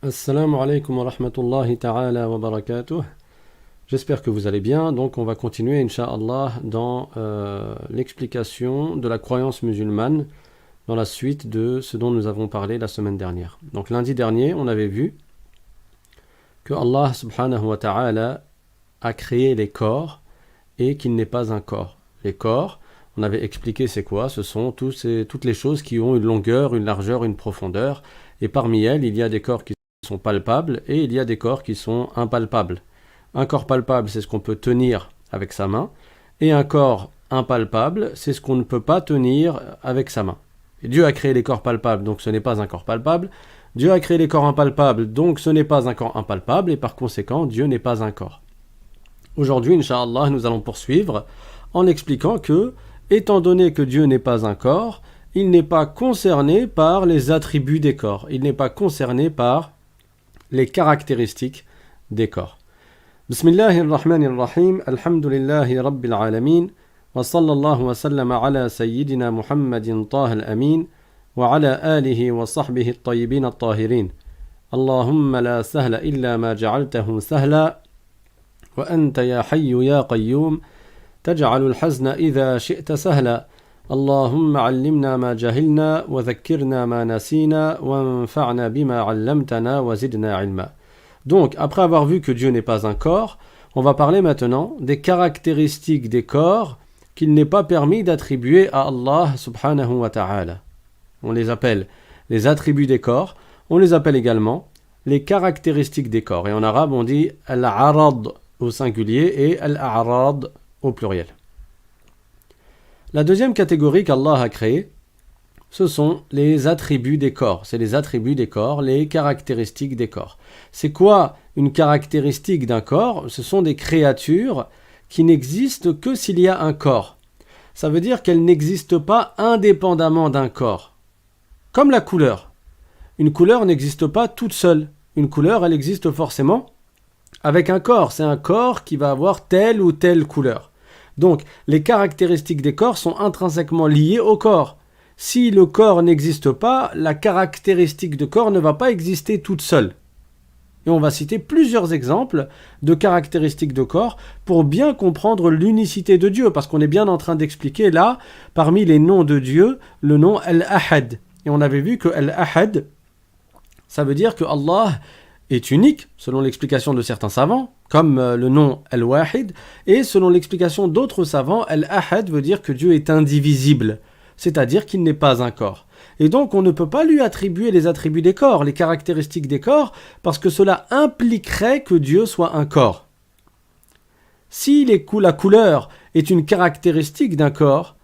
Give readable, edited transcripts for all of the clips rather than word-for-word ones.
Assalamu alaikum wa rahmatullahi ta'ala wa barakatuh. J'espère que vous allez bien. Donc on va continuer, Inch'Allah, dans l'explication de la croyance musulmane dans la suite de ce dont nous avons parlé la semaine dernière. Donc lundi dernier, on avait vu que Allah subhanahu wa ta'ala a créé les corps et qu'il n'est pas un corps. Les corps, on avait expliqué c'est quoi. Ce sont toutes les choses qui ont une longueur, une largeur, une profondeur. Et parmi elles, il y a des corps qui sont palpables et il y a des corps qui sont impalpables. Un corps palpable, c'est ce qu'on peut tenir avec sa main, et un corps impalpable, c'est ce qu'on ne peut pas tenir avec sa main. Et Dieu a créé les corps palpables, donc ce n'est pas un corps palpable. Dieu a créé les corps impalpables, donc ce n'est pas un corps impalpable, et par conséquent, Dieu n'est pas un corps. Aujourd'hui, Inch'Allah, nous allons poursuivre en expliquant que, étant donné que Dieu n'est pas un corps, il n'est pas concerné par les attributs des corps. Il n'est pas concerné par les caractéristiques des corps. Bismillahirrahmanirrahim. Alhamdulillahi rabbil alamin. Wa sallallahu wa sallama ala sayyidina Muhammadin taha al-amin. Wa ala alihi wa sahbihi at-tayyibin at-tahirin. Allahumma la sahla illa ma ja'altahu sahla. Wa anta ya hayyu ya qayyum. Taj'alu al-hazna idha shi'ta sahla. اللهم علمنا ما جهلنا وذكرنا ما نسينا وانفعنا بما علمتنا وزدنا علما. Donc, après avoir vu que Dieu n'est pas un corps, on va parler maintenant des caractéristiques des corps qu'il n'est pas permis d'attribuer à Allah subhanahu wa ta'ala. On les appelle les attributs des corps, on les appelle également les caractéristiques des corps. Et en arabe, on dit al-arad au singulier et al-a'rad au pluriel. La deuxième catégorie qu'Allah a créée, ce sont les attributs des corps. C'est les attributs des corps, les caractéristiques des corps. C'est quoi une caractéristique d'un corps? Ce sont des créatures qui n'existent que s'il y a un corps. Ça veut dire qu'elles n'existent pas indépendamment d'un corps. Comme la couleur. Une couleur n'existe pas toute seule. Une couleur, elle existe forcément avec un corps. C'est un corps qui va avoir telle ou telle couleur. Donc, les caractéristiques des corps sont intrinsèquement liées au corps. Si le corps n'existe pas, la caractéristique de corps ne va pas exister toute seule. Et on va citer plusieurs exemples de caractéristiques de corps pour bien comprendre l'unicité de Dieu, parce qu'on est bien en train d'expliquer là, parmi les noms de Dieu, le nom Al-Ahad. Et on avait vu que Al-Ahad, ça veut dire que Allah est unique, selon l'explication de certains savants, comme le nom Al-Wahid, et selon l'explication d'autres savants, Al-Ahad veut dire que Dieu est indivisible, c'est-à-dire qu'il n'est pas un corps. Et donc on ne peut pas lui attribuer les attributs des corps, les caractéristiques des corps, parce que cela impliquerait que Dieu soit un corps. Si la couleur est une caractéristique d'un corps,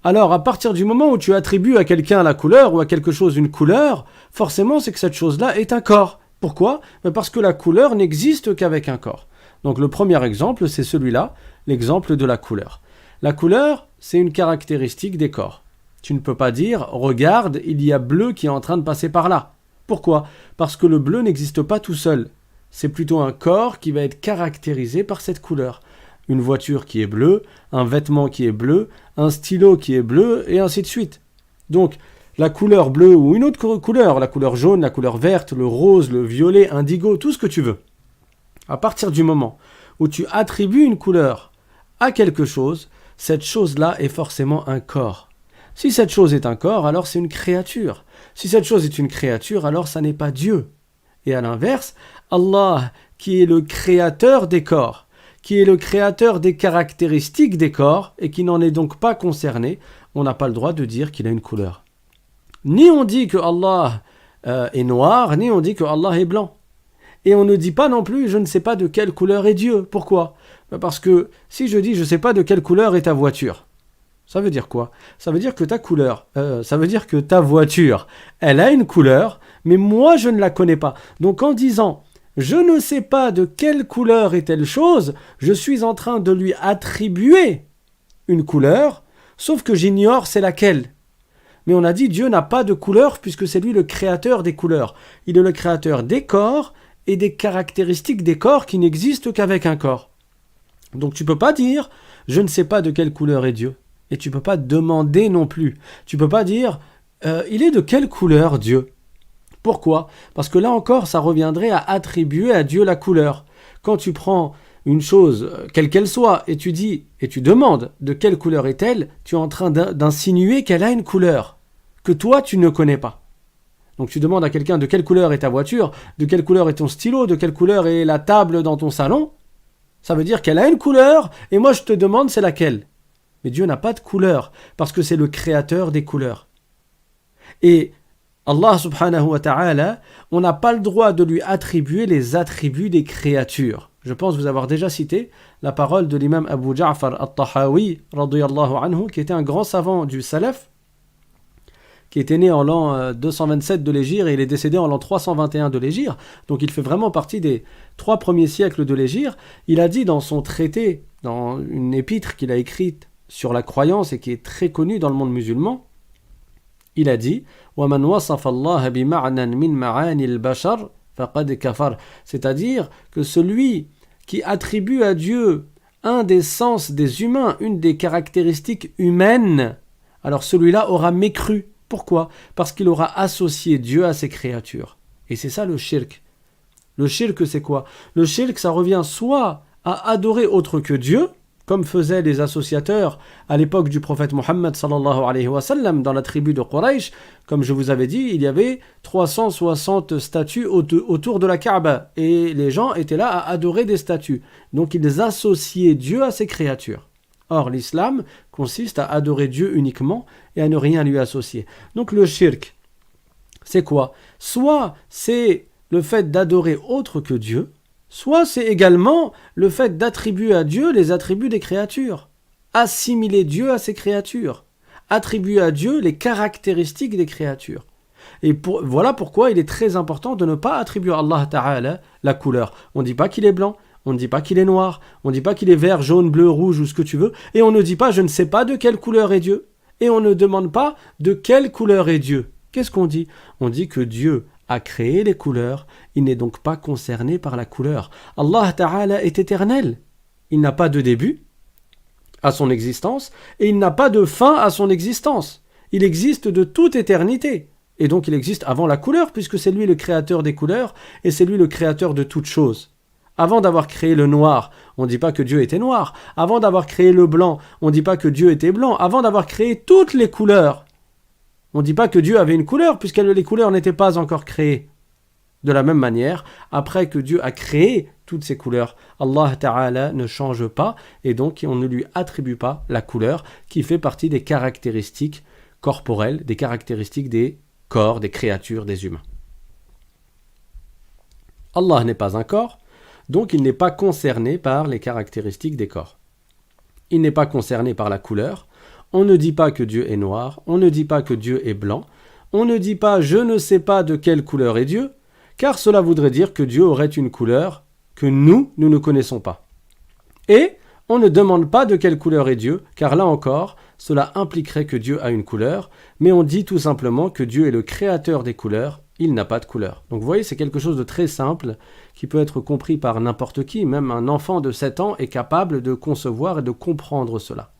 alors à partir du moment où tu attribues à quelqu'un la couleur ou à quelque chose une couleur, forcément c'est que cette chose-là est un corps. Pourquoi? Parce que la couleur n'existe qu'avec un corps. Donc le premier exemple, c'est celui-là, l'exemple de la couleur. La couleur, c'est une caractéristique des corps. Tu ne peux pas dire « Regarde, il y a bleu qui est en train de passer par là ». Pourquoi? Parce que le bleu n'existe pas tout seul. C'est plutôt un corps qui va être caractérisé par cette couleur. Une voiture qui est bleue, un vêtement qui est bleu, un stylo qui est bleu, et ainsi de suite. Donc, la couleur bleue ou une autre couleur, la couleur jaune, la couleur verte, le rose, le violet, indigo, tout ce que tu veux. À partir du moment où tu attribues une couleur à quelque chose, cette chose-là est forcément un corps. Si cette chose est un corps, alors c'est une créature. Si cette chose est une créature, alors ça n'est pas Dieu. Et à l'inverse, Allah, qui est le créateur des corps, qui est le créateur des caractéristiques des corps, et qui n'en est donc pas concerné, on n'a pas le droit de dire qu'il a une couleur. Ni on dit que Allah est noir, ni on dit que Allah est blanc. Et on ne dit pas non plus, je ne sais pas de quelle couleur est Dieu. Pourquoi? Parce que si je dis, je ne sais pas de quelle couleur est ta voiture, ça veut dire quoi? Ça veut dire que ta voiture, elle a une couleur, mais moi je ne la connais pas. Donc en disant, je ne sais pas de quelle couleur est telle chose, je suis en train de lui attribuer une couleur, sauf que j'ignore c'est laquelle. Mais on a dit Dieu n'a pas de couleur puisque c'est lui le créateur des couleurs. Il est le créateur des corps et des caractéristiques des corps qui n'existent qu'avec un corps. Donc tu ne peux pas dire je ne sais pas de quelle couleur est Dieu. Et tu ne peux pas demander non plus. Tu ne peux pas dire il est de quelle couleur Dieu? Pourquoi ? Parce que là encore, ça reviendrait à attribuer à Dieu la couleur. Quand tu prends une chose, quelle qu'elle soit, et tu dis, et tu demandes de quelle couleur est-elle, tu es en train d'insinuer qu'elle a une couleur que toi tu ne connais pas. Donc tu demandes à quelqu'un de quelle couleur est ta voiture, de quelle couleur est ton stylo, de quelle couleur est la table dans ton salon. Ça veut dire qu'elle a une couleur, et moi je te demande c'est laquelle. Mais Dieu n'a pas de couleur, parce que c'est le créateur des couleurs. Et Allah subhanahu wa ta'ala, on n'a pas le droit de lui attribuer les attributs des créatures. Je pense vous avoir déjà cité la parole de l'imam Abu Ja'far al-Tahawi, radiyallahu anhu, qui était un grand savant du Salaf, qui était né en l'an 227 de l'Hégire et il est décédé en l'an 321 de l'Hégire. Donc il fait vraiment partie des 3 premiers siècles de l'Hégire. Il a dit dans son traité, dans une épître qu'il a écrite sur la croyance et qui est très connue dans le monde musulman, il a dit وَمَنْ وَصَفَ اللَّهَ بِمَعْنًا مِنْ مَعَانِ الْبَشَرِ فَقَدْ كَفَرَ. C'est-à-dire que celui qui attribue à Dieu un des sens des humains, une des caractéristiques humaines, alors celui-là aura mécru. Pourquoi ? Parce qu'il aura associé Dieu à ses créatures. Et c'est ça le shirk. Le shirk, c'est quoi ? Le shirk, ça revient soit à adorer autre que Dieu, comme faisaient les associateurs à l'époque du prophète Mohammed sallallahu alayhi wa sallam dans la tribu de Quraysh. Comme je vous avais dit, il y avait 360 statues autour de la Kaaba et les gens étaient là à adorer des statues. Donc ils associaient Dieu à ses créatures. Or l'islam consiste à adorer Dieu uniquement et à ne rien lui associer. Donc le shirk, c'est quoi ? Soit c'est le fait d'adorer autre que Dieu, soit c'est également le fait d'attribuer à Dieu les attributs des créatures. Assimiler Dieu à ses créatures. Attribuer à Dieu les caractéristiques des créatures. Et voilà pourquoi il est très important de ne pas attribuer à Allah Ta'ala la couleur. On ne dit pas qu'il est blanc, on ne dit pas qu'il est noir, on ne dit pas qu'il est vert, jaune, bleu, rouge ou ce que tu veux, et on ne dit pas je ne sais pas de quelle couleur est Dieu. Et on ne demande pas de quelle couleur est Dieu. Qu'est-ce qu'on dit ? On dit que Dieu a créé les couleurs, il n'est donc pas concerné par la couleur. Allah Ta'ala est éternel. Il n'a pas de début à son existence et il n'a pas de fin à son existence. Il existe de toute éternité. Et donc il existe avant la couleur puisque c'est lui le créateur des couleurs et c'est lui le créateur de toutes choses. Avant d'avoir créé le noir, on ne dit pas que Dieu était noir. Avant d'avoir créé le blanc, on ne dit pas que Dieu était blanc. Avant d'avoir créé toutes les couleurs, on ne dit pas que Dieu avait une couleur puisque les couleurs n'étaient pas encore créées. De la même manière, après que Dieu a créé toutes ces couleurs, Allah Ta'ala ne change pas et donc on ne lui attribue pas la couleur qui fait partie des caractéristiques corporelles, des caractéristiques des corps, des créatures, des humains. Allah n'est pas un corps, donc il n'est pas concerné par les caractéristiques des corps. Il n'est pas concerné par la couleur. On ne dit pas que Dieu est noir, on ne dit pas que Dieu est blanc, on ne dit pas je ne sais pas de quelle couleur est Dieu, car cela voudrait dire que Dieu aurait une couleur que nous ne connaissons pas. Et on ne demande pas de quelle couleur est Dieu, car là encore, cela impliquerait que Dieu a une couleur, mais on dit tout simplement que Dieu est le créateur des couleurs, il n'a pas de couleur. Donc vous voyez, c'est quelque chose de très simple, qui peut être compris par n'importe qui, même un enfant de 7 ans est capable de concevoir et de comprendre cela.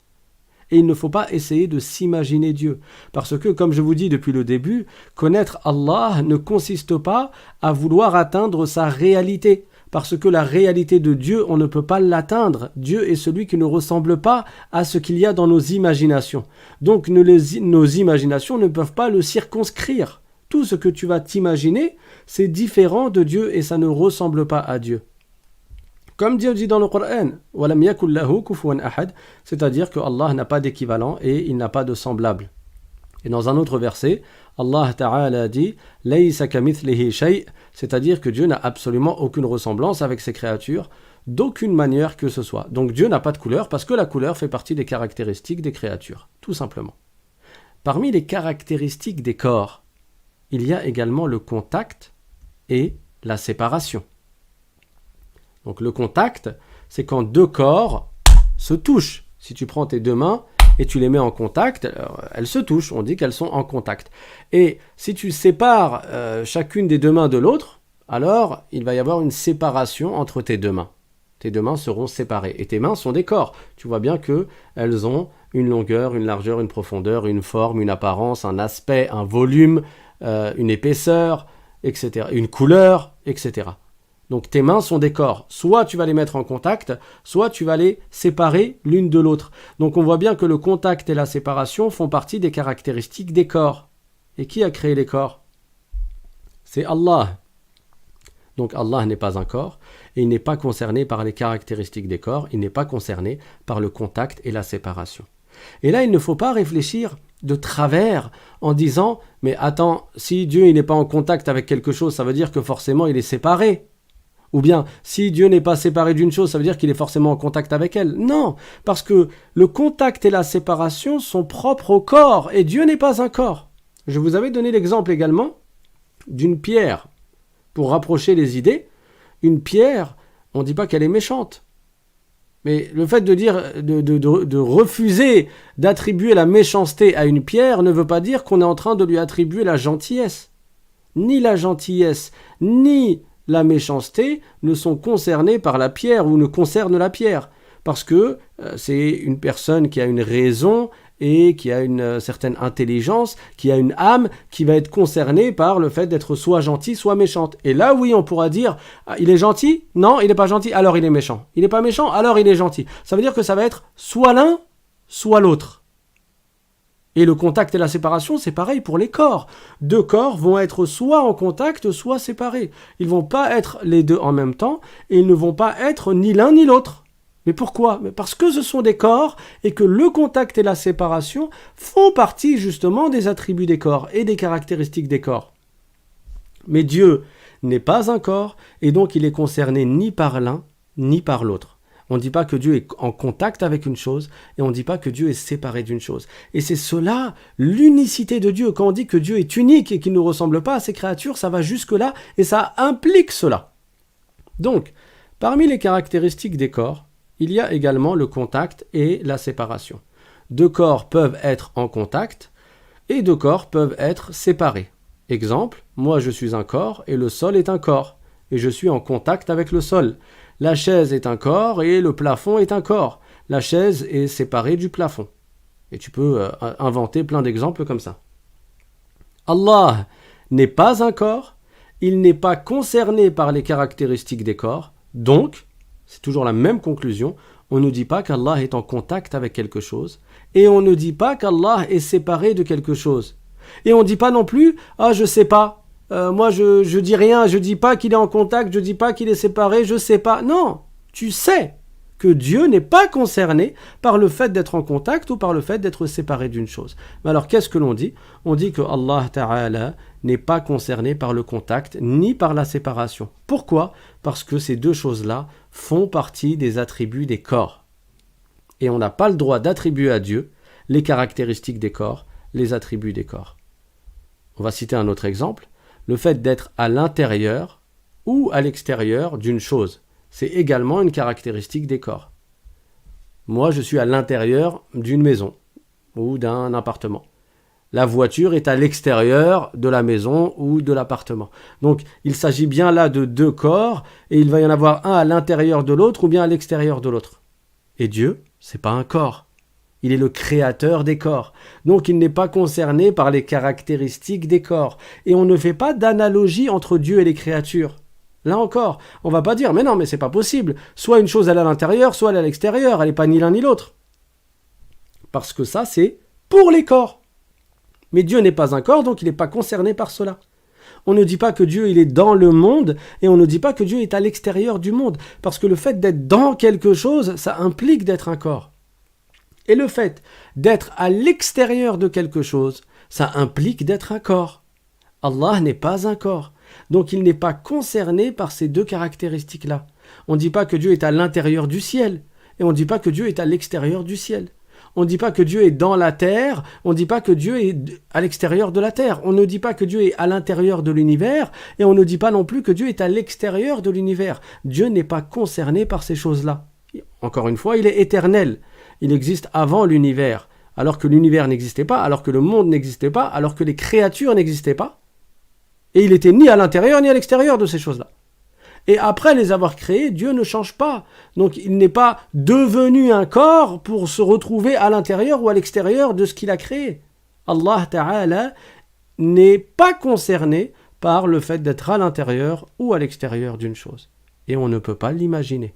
Et il ne faut pas essayer de s'imaginer Dieu. Parce que, comme je vous dis depuis le début, connaître Allah ne consiste pas à vouloir atteindre sa réalité. Parce que la réalité de Dieu, on ne peut pas l'atteindre. Dieu est celui qui ne ressemble pas à ce qu'il y a dans nos imaginations. Donc nos imaginations ne peuvent pas le circonscrire. Tout ce que tu vas t'imaginer, c'est différent de Dieu et ça ne ressemble pas à Dieu. Comme Dieu dit dans le Coran, وَلَمْ يَكُنْ لَهُ كُفُوًا أَحَدٌ, c'est-à-dire que Allah n'a pas d'équivalent et il n'a pas de semblable. Et dans un autre verset, Allah Ta'ala dit لَيْسَ كَمِثْلِهِ شَيْءٍ, c'est-à-dire que Dieu n'a absolument aucune ressemblance avec ses créatures, d'aucune manière que ce soit. Donc Dieu n'a pas de couleur parce que la couleur fait partie des caractéristiques des créatures, tout simplement. Parmi les caractéristiques des corps, il y a également le contact et la séparation. Donc le contact, c'est quand deux corps se touchent. Si tu prends tes deux mains et tu les mets en contact, elles se touchent, on dit qu'elles sont en contact. Et si tu sépares chacune des deux mains de l'autre, alors il va y avoir une séparation entre tes deux mains. Tes deux mains seront séparées. Et tes mains sont des corps. Tu vois bien qu'elles ont une longueur, une largeur, une profondeur, une forme, une apparence, un aspect, un volume, une épaisseur, etc. Une couleur, etc. Donc tes mains sont des corps. Soit tu vas les mettre en contact, soit tu vas les séparer l'une de l'autre. Donc on voit bien que le contact et la séparation font partie des caractéristiques des corps. Et qui a créé les corps? C'est Allah. Donc Allah n'est pas un corps et il n'est pas concerné par les caractéristiques des corps, il n'est pas concerné par le contact et la séparation. Et là, il ne faut pas réfléchir de travers en disant « Mais attends, si Dieu n'est pas en contact avec quelque chose, ça veut dire que forcément il est séparé. » Ou bien, si Dieu n'est pas séparé d'une chose, ça veut dire qu'il est forcément en contact avec elle. Non, parce que le contact et la séparation sont propres au corps, et Dieu n'est pas un corps. Je vous avais donné l'exemple également d'une pierre. Pour rapprocher les idées, une pierre, on ne dit pas qu'elle est méchante. Mais le fait de dire, de refuser d'attribuer la méchanceté à une pierre ne veut pas dire qu'on est en train de lui attribuer la gentillesse. Ni la gentillesse, ni la méchanceté ne sont concernés par la pierre ou ne concernent la pierre. Parce que c'est une personne qui a une raison et qui a une certaine intelligence, qui a une âme, qui va être concernée par le fait d'être soit gentil, soit méchante. Et là, oui, on pourra dire, il est gentil? Non, il n'est pas gentil, alors il est méchant. Il n'est pas méchant, alors il est gentil. Ça veut dire que ça va être soit l'un, soit l'autre. Et le contact et la séparation, c'est pareil pour les corps. Deux corps vont être soit en contact, soit séparés. Ils ne vont pas être les deux en même temps, et ils ne vont pas être ni l'un ni l'autre. Mais pourquoi? Parce que ce sont des corps, et que le contact et la séparation font partie justement des attributs des corps, et des caractéristiques des corps. Mais Dieu n'est pas un corps, et donc il est concerné ni par l'un, ni par l'autre. On ne dit pas que Dieu est en contact avec une chose et on ne dit pas que Dieu est séparé d'une chose. Et c'est cela, l'unicité de Dieu. Quand on dit que Dieu est unique et qu'il ne ressemble pas à ses créatures, ça va jusque-là et ça implique cela. Donc, parmi les caractéristiques des corps, il y a également le contact et la séparation. Deux corps peuvent être en contact et deux corps peuvent être séparés. Exemple, moi je suis un corps et le sol est un corps et je suis en contact avec le sol. La chaise est un corps et le plafond est un corps. La chaise est séparée du plafond. Et tu peux inventer plein d'exemples comme ça. Allah n'est pas un corps, il n'est pas concerné par les caractéristiques des corps. Donc, c'est toujours la même conclusion, on ne dit pas qu'Allah est en contact avec quelque chose et on ne dit pas qu'Allah est séparé de quelque chose. Et on ne dit pas non plus « Ah, je sais pas ». Moi, je dis rien, je dis pas qu'il est en contact, je dis pas qu'il est séparé, je sais pas. Non, tu sais que Dieu n'est pas concerné par le fait d'être en contact ou par le fait d'être séparé d'une chose. Mais alors, qu'est-ce que l'on dit? On dit que Allah Ta'ala n'est pas concerné par le contact ni par la séparation. Pourquoi? Parce que ces deux choses-là font partie des attributs des corps. Et on n'a pas le droit d'attribuer à Dieu les caractéristiques des corps, les attributs des corps. On va citer un autre exemple. Le fait d'être à l'intérieur ou à l'extérieur d'une chose, c'est également une caractéristique des corps. Moi, je suis à l'intérieur d'une maison ou d'un appartement. La voiture est à l'extérieur de la maison ou de l'appartement. Donc, il s'agit bien là de deux corps et il va y en avoir un à l'intérieur de l'autre ou bien à l'extérieur de l'autre. Et Dieu, c'est pas un corps. Il est le créateur des corps. Donc il n'est pas concerné par les caractéristiques des corps. Et on ne fait pas d'analogie entre Dieu et les créatures. Là encore, on ne va pas dire, mais non, mais c'est pas possible. Soit une chose elle est à l'intérieur, soit elle est à l'extérieur. Elle n'est pas ni l'un ni l'autre. Parce que ça, c'est pour les corps. Mais Dieu n'est pas un corps, donc il n'est pas concerné par cela. On ne dit pas que Dieu il est dans le monde et on ne dit pas que Dieu est à l'extérieur du monde. Parce que le fait d'être dans quelque chose, ça implique d'être un corps. Et le fait d'être à l'extérieur de quelque chose, ça implique d'être un corps. Allah n'est pas un corps. Donc il n'est pas concerné par ces deux caractéristiques-là. On ne dit pas que Dieu est à l'intérieur du ciel. Et on ne dit pas que Dieu est à l'extérieur du ciel. On ne dit pas que Dieu est dans la terre. On ne dit pas que Dieu est à l'extérieur de la terre. On ne dit pas que Dieu est à l'intérieur de l'univers. Et on ne dit pas non plus que Dieu est à l'extérieur de l'univers. Dieu n'est pas concerné par ces choses-là. Encore une fois, il est éternel. Il existe avant l'univers, alors que l'univers n'existait pas, alors que le monde n'existait pas, alors que les créatures n'existaient pas. Et il était ni à l'intérieur ni à l'extérieur de ces choses-là. Et après les avoir créées, Dieu ne change pas. Donc il n'est pas devenu un corps pour se retrouver à l'intérieur ou à l'extérieur de ce qu'il a créé. Allah Ta'ala n'est pas concerné par le fait d'être à l'intérieur ou à l'extérieur d'une chose. Et on ne peut pas l'imaginer.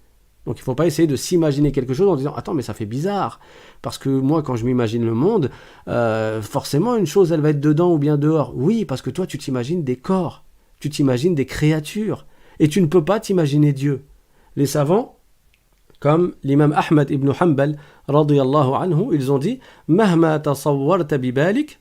Donc il ne faut pas essayer de s'imaginer quelque chose en disant « Attends, mais ça fait bizarre, parce que moi, quand je m'imagine le monde, forcément, une chose, elle va être dedans ou bien dehors. » Oui, parce que toi, tu t'imagines des corps, tu t'imagines des créatures, et tu ne peux pas t'imaginer Dieu. Les savants, comme l'imam Ahmad ibn Hanbal, radiyallahu anhu, ils ont dit « Mahma tasawwarta bibalik,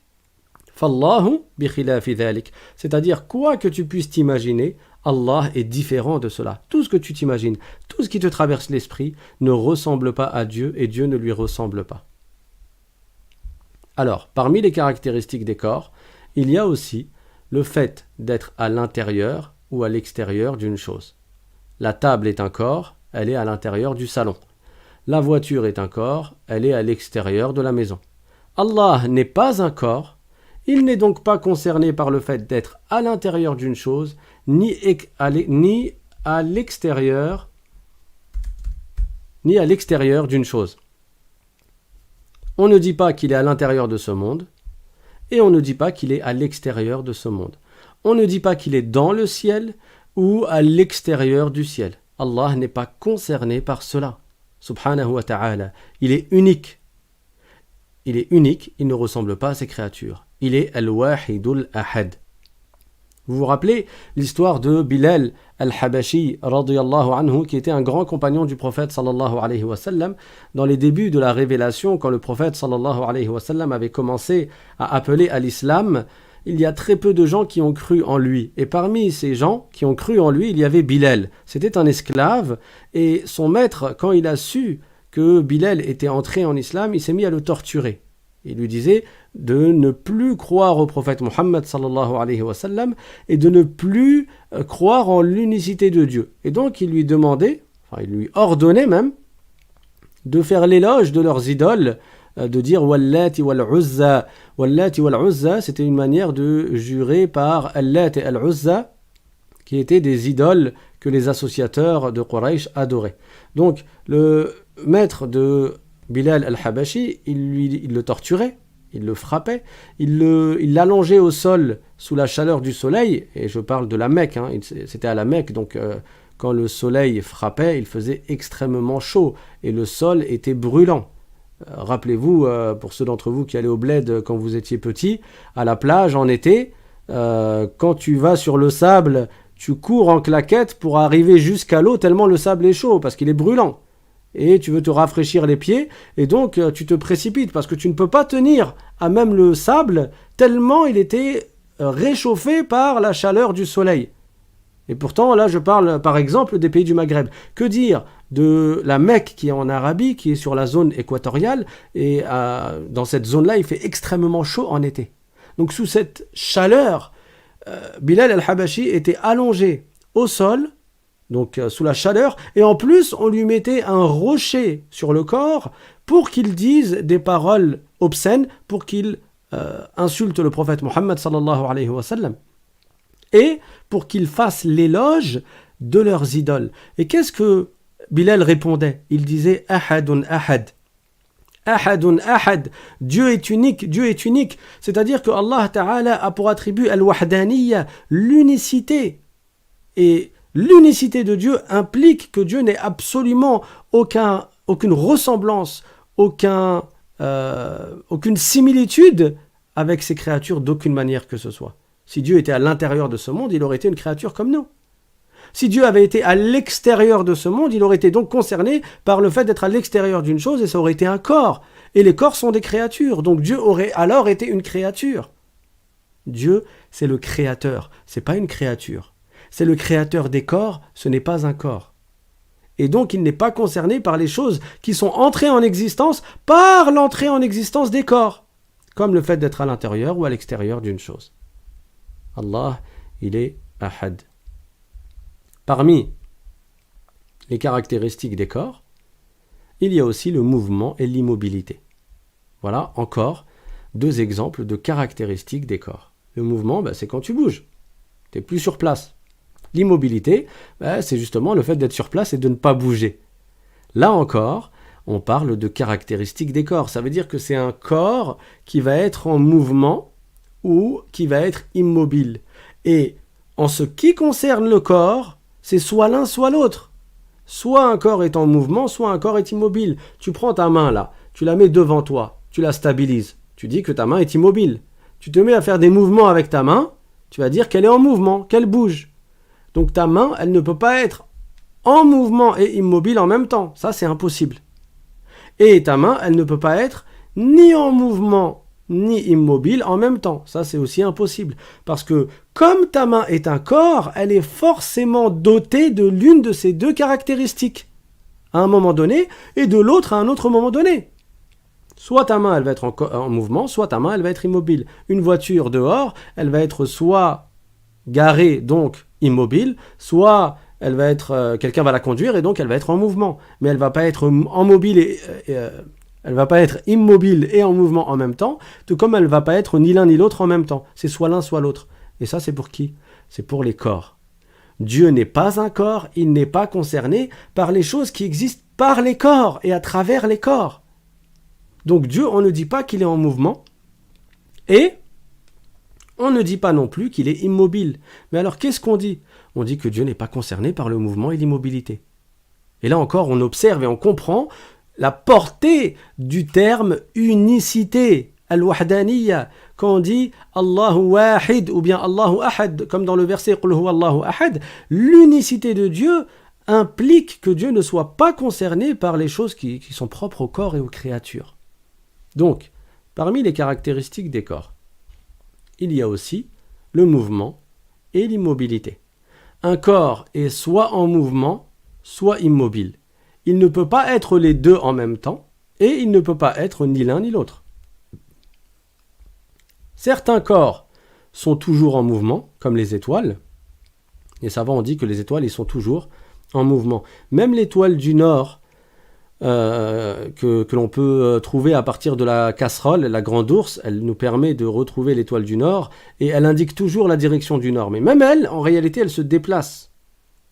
fallahu bi khilafi dhalik. » C'est-à-dire, quoi que tu puisses t'imaginer, Allah est différent de cela. Tout ce que tu t'imagines, tout ce qui te traverse l'esprit ne ressemble pas à Dieu et Dieu ne lui ressemble pas. Alors, parmi les caractéristiques des corps, il y a aussi le fait d'être à l'intérieur ou à l'extérieur d'une chose. La table est un corps, elle est à l'intérieur du salon. La voiture est un corps, elle est à l'extérieur de la maison. Allah n'est pas un corps, il n'est donc pas concerné par le fait d'être à l'intérieur d'une chose, ni à l'extérieur d'une chose. On ne dit pas qu'il est à l'intérieur de ce monde, et on ne dit pas qu'il est à l'extérieur de ce monde. On ne dit pas qu'il est dans le ciel ou à l'extérieur du ciel. Allah n'est pas concerné par cela. Subhanahu wa ta'ala. Il est unique. Il est unique, il ne ressemble pas à ses créatures. Il est Al-Wahidul Ahad. Vous vous rappelez l'histoire de Bilal al-Habashi radiyallahu anhu, qui était un grand compagnon du prophète sallallahu alayhi wa sallam, dans les débuts de la révélation, quand le prophète sallallahu alayhi wa sallam avait commencé à appeler à l'islam, il y a très peu de gens qui ont cru en lui. Et parmi ces gens qui ont cru en lui, il y avait Bilal. C'était un esclave, et son maître, quand il a su que Bilal était entré en islam, il s'est mis à le torturer. Il lui disait de ne plus croire au prophète Mohammed sallallahu alayhi wa sallam et de ne plus croire en l'unicité de Dieu. Et donc il lui demandait, il lui ordonnait même, de faire l'éloge de leurs idoles, de dire Wallati wal-Uzza. Wallati wal-Uzza, c'était une manière de jurer par Allat et Al-Uzza, qui étaient des idoles que les associateurs de Quraysh adoraient. Donc le maître de Bilal al-Habashi, il le torturait, il le frappait, il l'allongeait au sol sous la chaleur du soleil, et je parle de la Mecque, c'était à la Mecque, donc quand le soleil frappait, il faisait extrêmement chaud, et le sol était brûlant. Rappelez-vous, pour ceux d'entre vous qui allaient au bled quand vous étiez petit, à la plage en été, quand tu vas sur le sable, tu cours en claquette pour arriver jusqu'à l'eau tellement le sable est chaud, parce qu'il est brûlant. Et tu veux te rafraîchir les pieds, et donc tu te précipites, parce que tu ne peux pas tenir à même le sable, tellement il était réchauffé par la chaleur du soleil. Et pourtant, là je parle par exemple des pays du Maghreb. Que dire de la Mecque qui est en Arabie, qui est sur la zone équatoriale, et dans cette zone-là il fait extrêmement chaud en été. Donc sous cette chaleur, Bilal al-Habashi était allongé au sol, donc sous la chaleur, et en plus on lui mettait un rocher sur le corps pour qu'il dise des paroles obscènes, pour qu'il insulte le prophète Mohammed sallallahu alayhi wa sallam, et pour qu'il fasse l'éloge de leurs idoles. Et qu'est-ce que Bilal répondait? Il disait Ahadun Ahad. Ahadun Ahad. Dieu est unique, Dieu est unique. C'est-à-dire que Allah Ta'ala a pour attribut al-Wahdaniyya, l'unicité. Et l'unicité de Dieu implique que Dieu n'ait absolument aucune ressemblance, aucune similitude avec ses créatures d'aucune manière que ce soit. Si Dieu était à l'intérieur de ce monde, il aurait été une créature comme nous. Si Dieu avait été à l'extérieur de ce monde, il aurait été donc concerné par le fait d'être à l'extérieur d'une chose, et ça aurait été un corps. Et les corps sont des créatures, donc Dieu aurait alors été une créature. Dieu, c'est le créateur, c'est pas une créature. C'est le créateur des corps, ce n'est pas un corps. Et donc il n'est pas concerné par les choses qui sont entrées en existence par l'entrée en existence des corps, comme le fait d'être à l'intérieur ou à l'extérieur d'une chose. Allah, il est Ahad. Parmi les caractéristiques des corps, il y a aussi le mouvement et l'immobilité. Voilà encore deux exemples de caractéristiques des corps. Le mouvement, c'est quand tu bouges, tu n'es plus sur place. L'immobilité, c'est justement le fait d'être sur place et de ne pas bouger. Là encore, on parle de caractéristiques des corps. Ça veut dire que c'est un corps qui va être en mouvement ou qui va être immobile. Et en ce qui concerne le corps, c'est soit l'un, soit l'autre. Soit un corps est en mouvement, soit un corps est immobile. Tu prends ta main là, tu la mets devant toi, tu la stabilises. Tu dis que ta main est immobile. Tu te mets à faire des mouvements avec ta main, tu vas dire qu'elle est en mouvement, qu'elle bouge. Donc ta main, elle ne peut pas être en mouvement et immobile en même temps. Ça, c'est impossible. Et ta main, elle ne peut pas être ni en mouvement ni immobile en même temps. Ça, c'est aussi impossible. Parce que comme ta main est un corps, elle est forcément dotée de l'une de ces deux caractéristiques à un moment donné et de l'autre à un autre moment donné. Soit ta main, elle va être en mouvement, soit ta main, elle va être immobile. Une voiture dehors, elle va être soit garée, donc immobile, soit elle va être, quelqu'un va la conduire et donc elle va être en mouvement. Mais elle ne va pas être elle va pas être immobile et en mouvement en même temps, tout comme elle ne va pas être ni l'un ni l'autre en même temps. C'est soit l'un, soit l'autre. Et ça, c'est pour qui? C'est pour les corps. Dieu n'est pas un corps, il n'est pas concerné par les choses qui existent par les corps et à travers les corps. Donc Dieu, on ne dit pas qu'il est en mouvement et on ne dit pas non plus qu'il est immobile. Mais alors qu'est-ce qu'on dit? On dit que Dieu n'est pas concerné par le mouvement et l'immobilité. Et là encore, on observe et on comprend la portée du terme unicité, al-wahdaniyya. Quand on dit Allahu wahid ou bien Allahu ahad, comme dans le verset Qul huwa Allahu ahad, l'unicité de Dieu implique que Dieu ne soit pas concerné par les choses qui sont propres au corps et aux créatures. Donc, parmi les caractéristiques des corps, il y a aussi le mouvement et l'immobilité. Un corps est soit en mouvement, soit immobile. Il ne peut pas être les deux en même temps et il ne peut pas être ni l'un ni l'autre. Certains corps sont toujours en mouvement, comme les étoiles. Les savants ont dit que les étoiles, ils sont toujours en mouvement. Même l'étoile du Nord, que l'on peut trouver à partir de la casserole, la grande ours, elle nous permet de retrouver l'étoile du Nord et elle indique toujours la direction du Nord. Mais même elle, en réalité, elle se déplace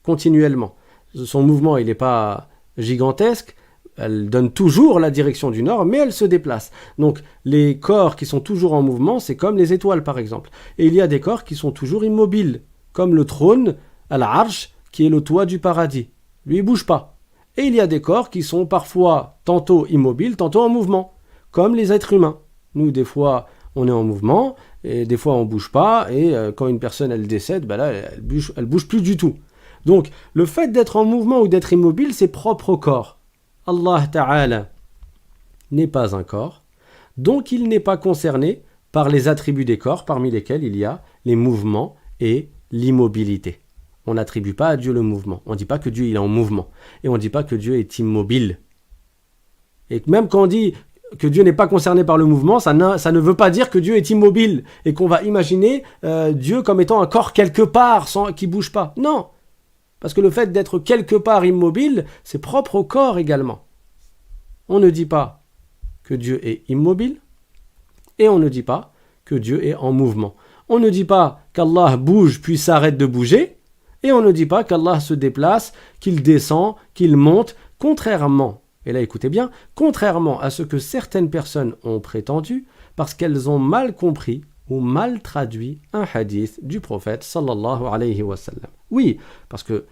continuellement. Son mouvement, il n'est pas gigantesque, elle donne toujours la direction du Nord, mais elle se déplace. Donc les corps qui sont toujours en mouvement, c'est comme les étoiles par exemple. Et il y a des corps qui sont toujours immobiles, comme le trône, al-Arsh, qui est le toit du paradis. Lui, il ne bouge pas. Et il y a des corps qui sont parfois tantôt immobiles, tantôt en mouvement, comme les êtres humains. Nous, des fois, on est en mouvement, et des fois, on ne bouge pas, et quand une personne, elle décède, ben là, elle bouge plus du tout. Donc, le fait d'être en mouvement ou d'être immobile, c'est propre au corps. Allah Ta'ala n'est pas un corps, donc il n'est pas concerné par les attributs des corps, parmi lesquels il y a les mouvements et l'immobilité. On n'attribue pas à Dieu le mouvement. On ne dit pas que Dieu il est en mouvement. Et on ne dit pas que Dieu est immobile. Et même quand on dit que Dieu n'est pas concerné par le mouvement, ça ne veut pas dire que Dieu est immobile. Et qu'on va imaginer Dieu comme étant un corps quelque part, qui ne bouge pas. Non. Parce que le fait d'être quelque part immobile, c'est propre au corps également. On ne dit pas que Dieu est immobile. Et on ne dit pas que Dieu est en mouvement. On ne dit pas qu'Allah bouge puis s'arrête de bouger. Et on ne dit pas qu'Allah se déplace, qu'il descend, qu'il monte, contrairement, et là écoutez bien, contrairement à ce que certaines personnes ont prétendu, parce qu'elles ont mal compris ou mal traduit un hadith du prophète sallallahu alayhi wa sallam. Oui, parce que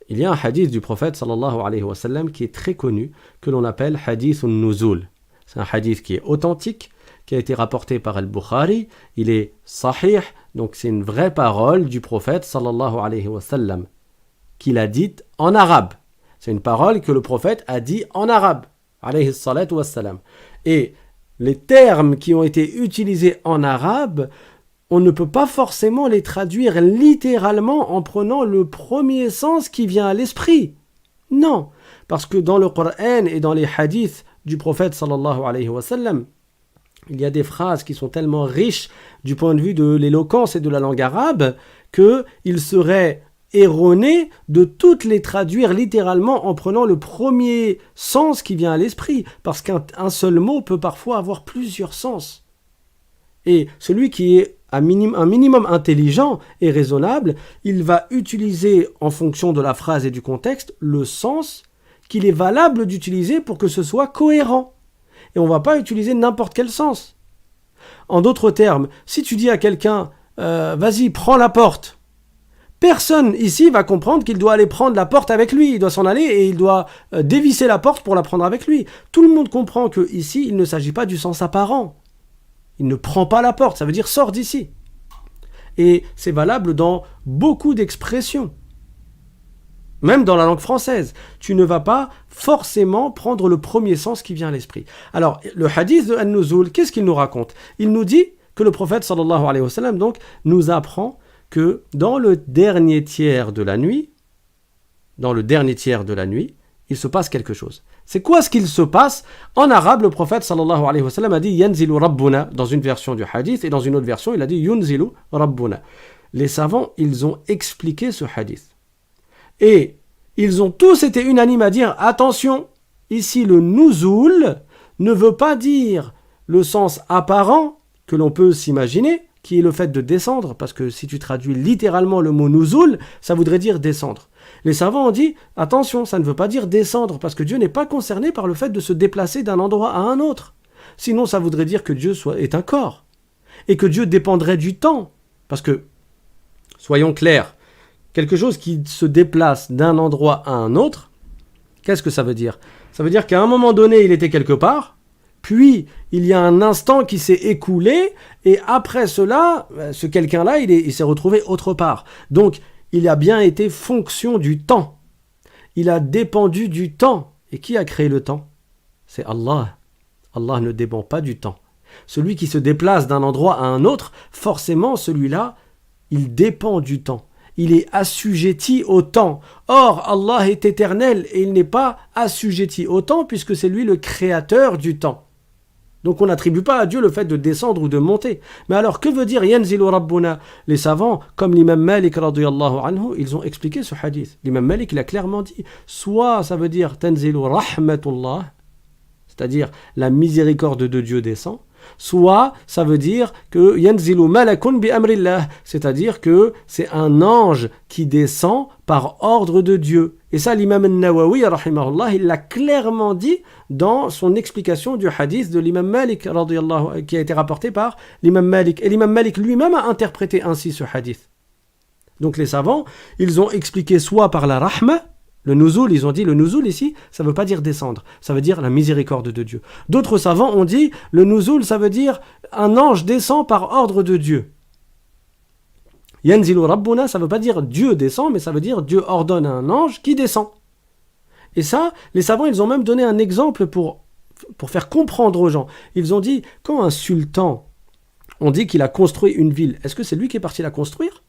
il y a un hadith du prophète sallallahu alayhi wa sallam qui est très connu, que l'on appelle hadith al-nuzul. C'est un hadith qui est authentique, qui a été rapporté par Al-Bukhari, il est sahih, donc c'est une vraie parole du prophète sallallahu alayhi wa sallam, qu'il a dite en arabe. C'est une parole que le prophète a dit en arabe, alayhi salatu wa salam. Et les termes qui ont été utilisés en arabe, on ne peut pas forcément les traduire littéralement en prenant le premier sens qui vient à l'esprit. Non, parce que dans le Coran et dans les hadiths du prophète sallallahu alayhi wa sallam, il y a des phrases qui sont tellement riches du point de vue de l'éloquence et de la langue arabe qu'il serait erroné de toutes les traduire littéralement en prenant le premier sens qui vient à l'esprit, parce qu'un seul mot peut parfois avoir plusieurs sens. Et celui qui est un minimum intelligent et raisonnable, il va utiliser en fonction de la phrase et du contexte le sens qu'il est valable d'utiliser pour que ce soit cohérent. Et on ne va pas utiliser n'importe quel sens. En d'autres termes, si tu dis à quelqu'un « vas-y, prends la porte », Personne ici va comprendre qu'il doit aller prendre la porte avec lui. Il doit s'en aller et il doit dévisser la porte pour la prendre avec lui. Tout le monde comprend que ici, il ne s'agit pas du sens apparent. Il ne prend pas la porte, ça veut dire sors d'ici. Et c'est valable dans beaucoup d'expressions. Même dans la langue française, tu ne vas pas forcément prendre le premier sens qui vient à l'esprit. Alors, le hadith de An-Nuzul, qu'est-ce qu'il nous raconte? Il nous dit que le prophète sallallahu alayhi wa sallam donc, nous apprend que dans le dernier tiers de la nuit, il se passe quelque chose. C'est quoi ce qu'il se passe? En arabe, le prophète sallallahu alayhi wa sallam a dit Yanzilu Rabbuna dans une version du hadith et dans une autre version, il a dit Yunzilu Rabbuna. Les savants, ils ont expliqué ce hadith. Et ils ont tous été unanimes à dire attention, ici le nuzul ne veut pas dire le sens apparent que l'on peut s'imaginer, qui est le fait de descendre, parce que si tu traduis littéralement le mot nuzul, ça voudrait dire descendre. Les savants ont dit attention, ça ne veut pas dire descendre, parce que Dieu n'est pas concerné par le fait de se déplacer d'un endroit à un autre. Sinon, ça voudrait dire que Dieu est un corps, et que Dieu dépendrait du temps. Parce que, soyons clairs, quelque chose qui se déplace d'un endroit à un autre, qu'est-ce que ça veut dire? Ça veut dire qu'à un moment donné, il était quelque part, puis il y a un instant qui s'est écoulé, et après cela, ce quelqu'un-là, il s'est retrouvé autre part. Donc, il a bien été fonction du temps. Il a dépendu du temps. Et qui a créé le temps? C'est Allah. Allah ne dépend pas du temps. Celui qui se déplace d'un endroit à un autre, forcément, celui-là, il dépend du temps. Il est assujetti au temps. Or, Allah est éternel et il n'est pas assujetti au temps puisque c'est lui le créateur du temps. Donc on n'attribue pas à Dieu le fait de descendre ou de monter. Mais alors que veut dire Yanzilu Rabbuna? Les savants, comme l'imam Malik radiyallahu anhu, ils ont expliqué ce hadith. L'imam Malik, il a clairement dit, soit ça veut dire Tanzilu Rahmatullah, c'est-à-dire la miséricorde de Dieu descend, soit ça veut dire que yanzilu malakun bi amrillah, c'est-à-dire que c'est un ange qui descend par ordre de Dieu. Et ça, l'imam An-Nawawi, rahimahullah, il l'a clairement dit dans son explication du hadith de l'imam Malik, qui a été rapporté par l'imam Malik. Et l'imam Malik lui-même a interprété ainsi ce hadith. Donc les savants, ils ont expliqué soit par la rahma, le nuzul, ils ont dit le nuzul ici, ça ne veut pas dire descendre, ça veut dire la miséricorde de Dieu. D'autres savants ont dit le nuzul, ça veut dire un ange descend par ordre de Dieu. Yanzilu Rabbuna, ça ne veut pas dire Dieu descend, mais ça veut dire Dieu ordonne à un ange qui descend. Et ça, les savants, ils ont même donné un exemple pour faire comprendre aux gens. Ils ont dit, quand un sultan, on dit qu'il a construit une ville, est-ce que c'est lui qui est parti la construire?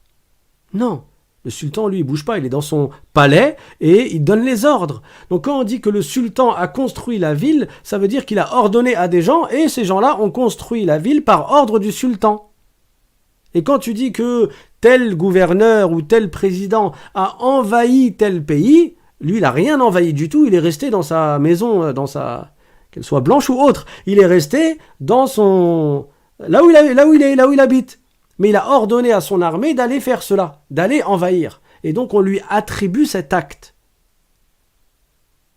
Non. Le sultan, lui, il bouge pas, il est dans son palais et il donne les ordres. Donc quand on dit que le sultan a construit la ville, ça veut dire qu'il a ordonné à des gens et ces gens-là ont construit la ville par ordre du sultan. Et quand tu dis que tel gouverneur ou tel président a envahi tel pays, lui, il n'a rien envahi du tout, il est resté dans sa maison, qu'elle soit blanche ou autre, il est resté dans son... là où il habite. Mais il a ordonné à son armée d'aller faire cela, d'aller envahir. Et donc on lui attribue cet acte.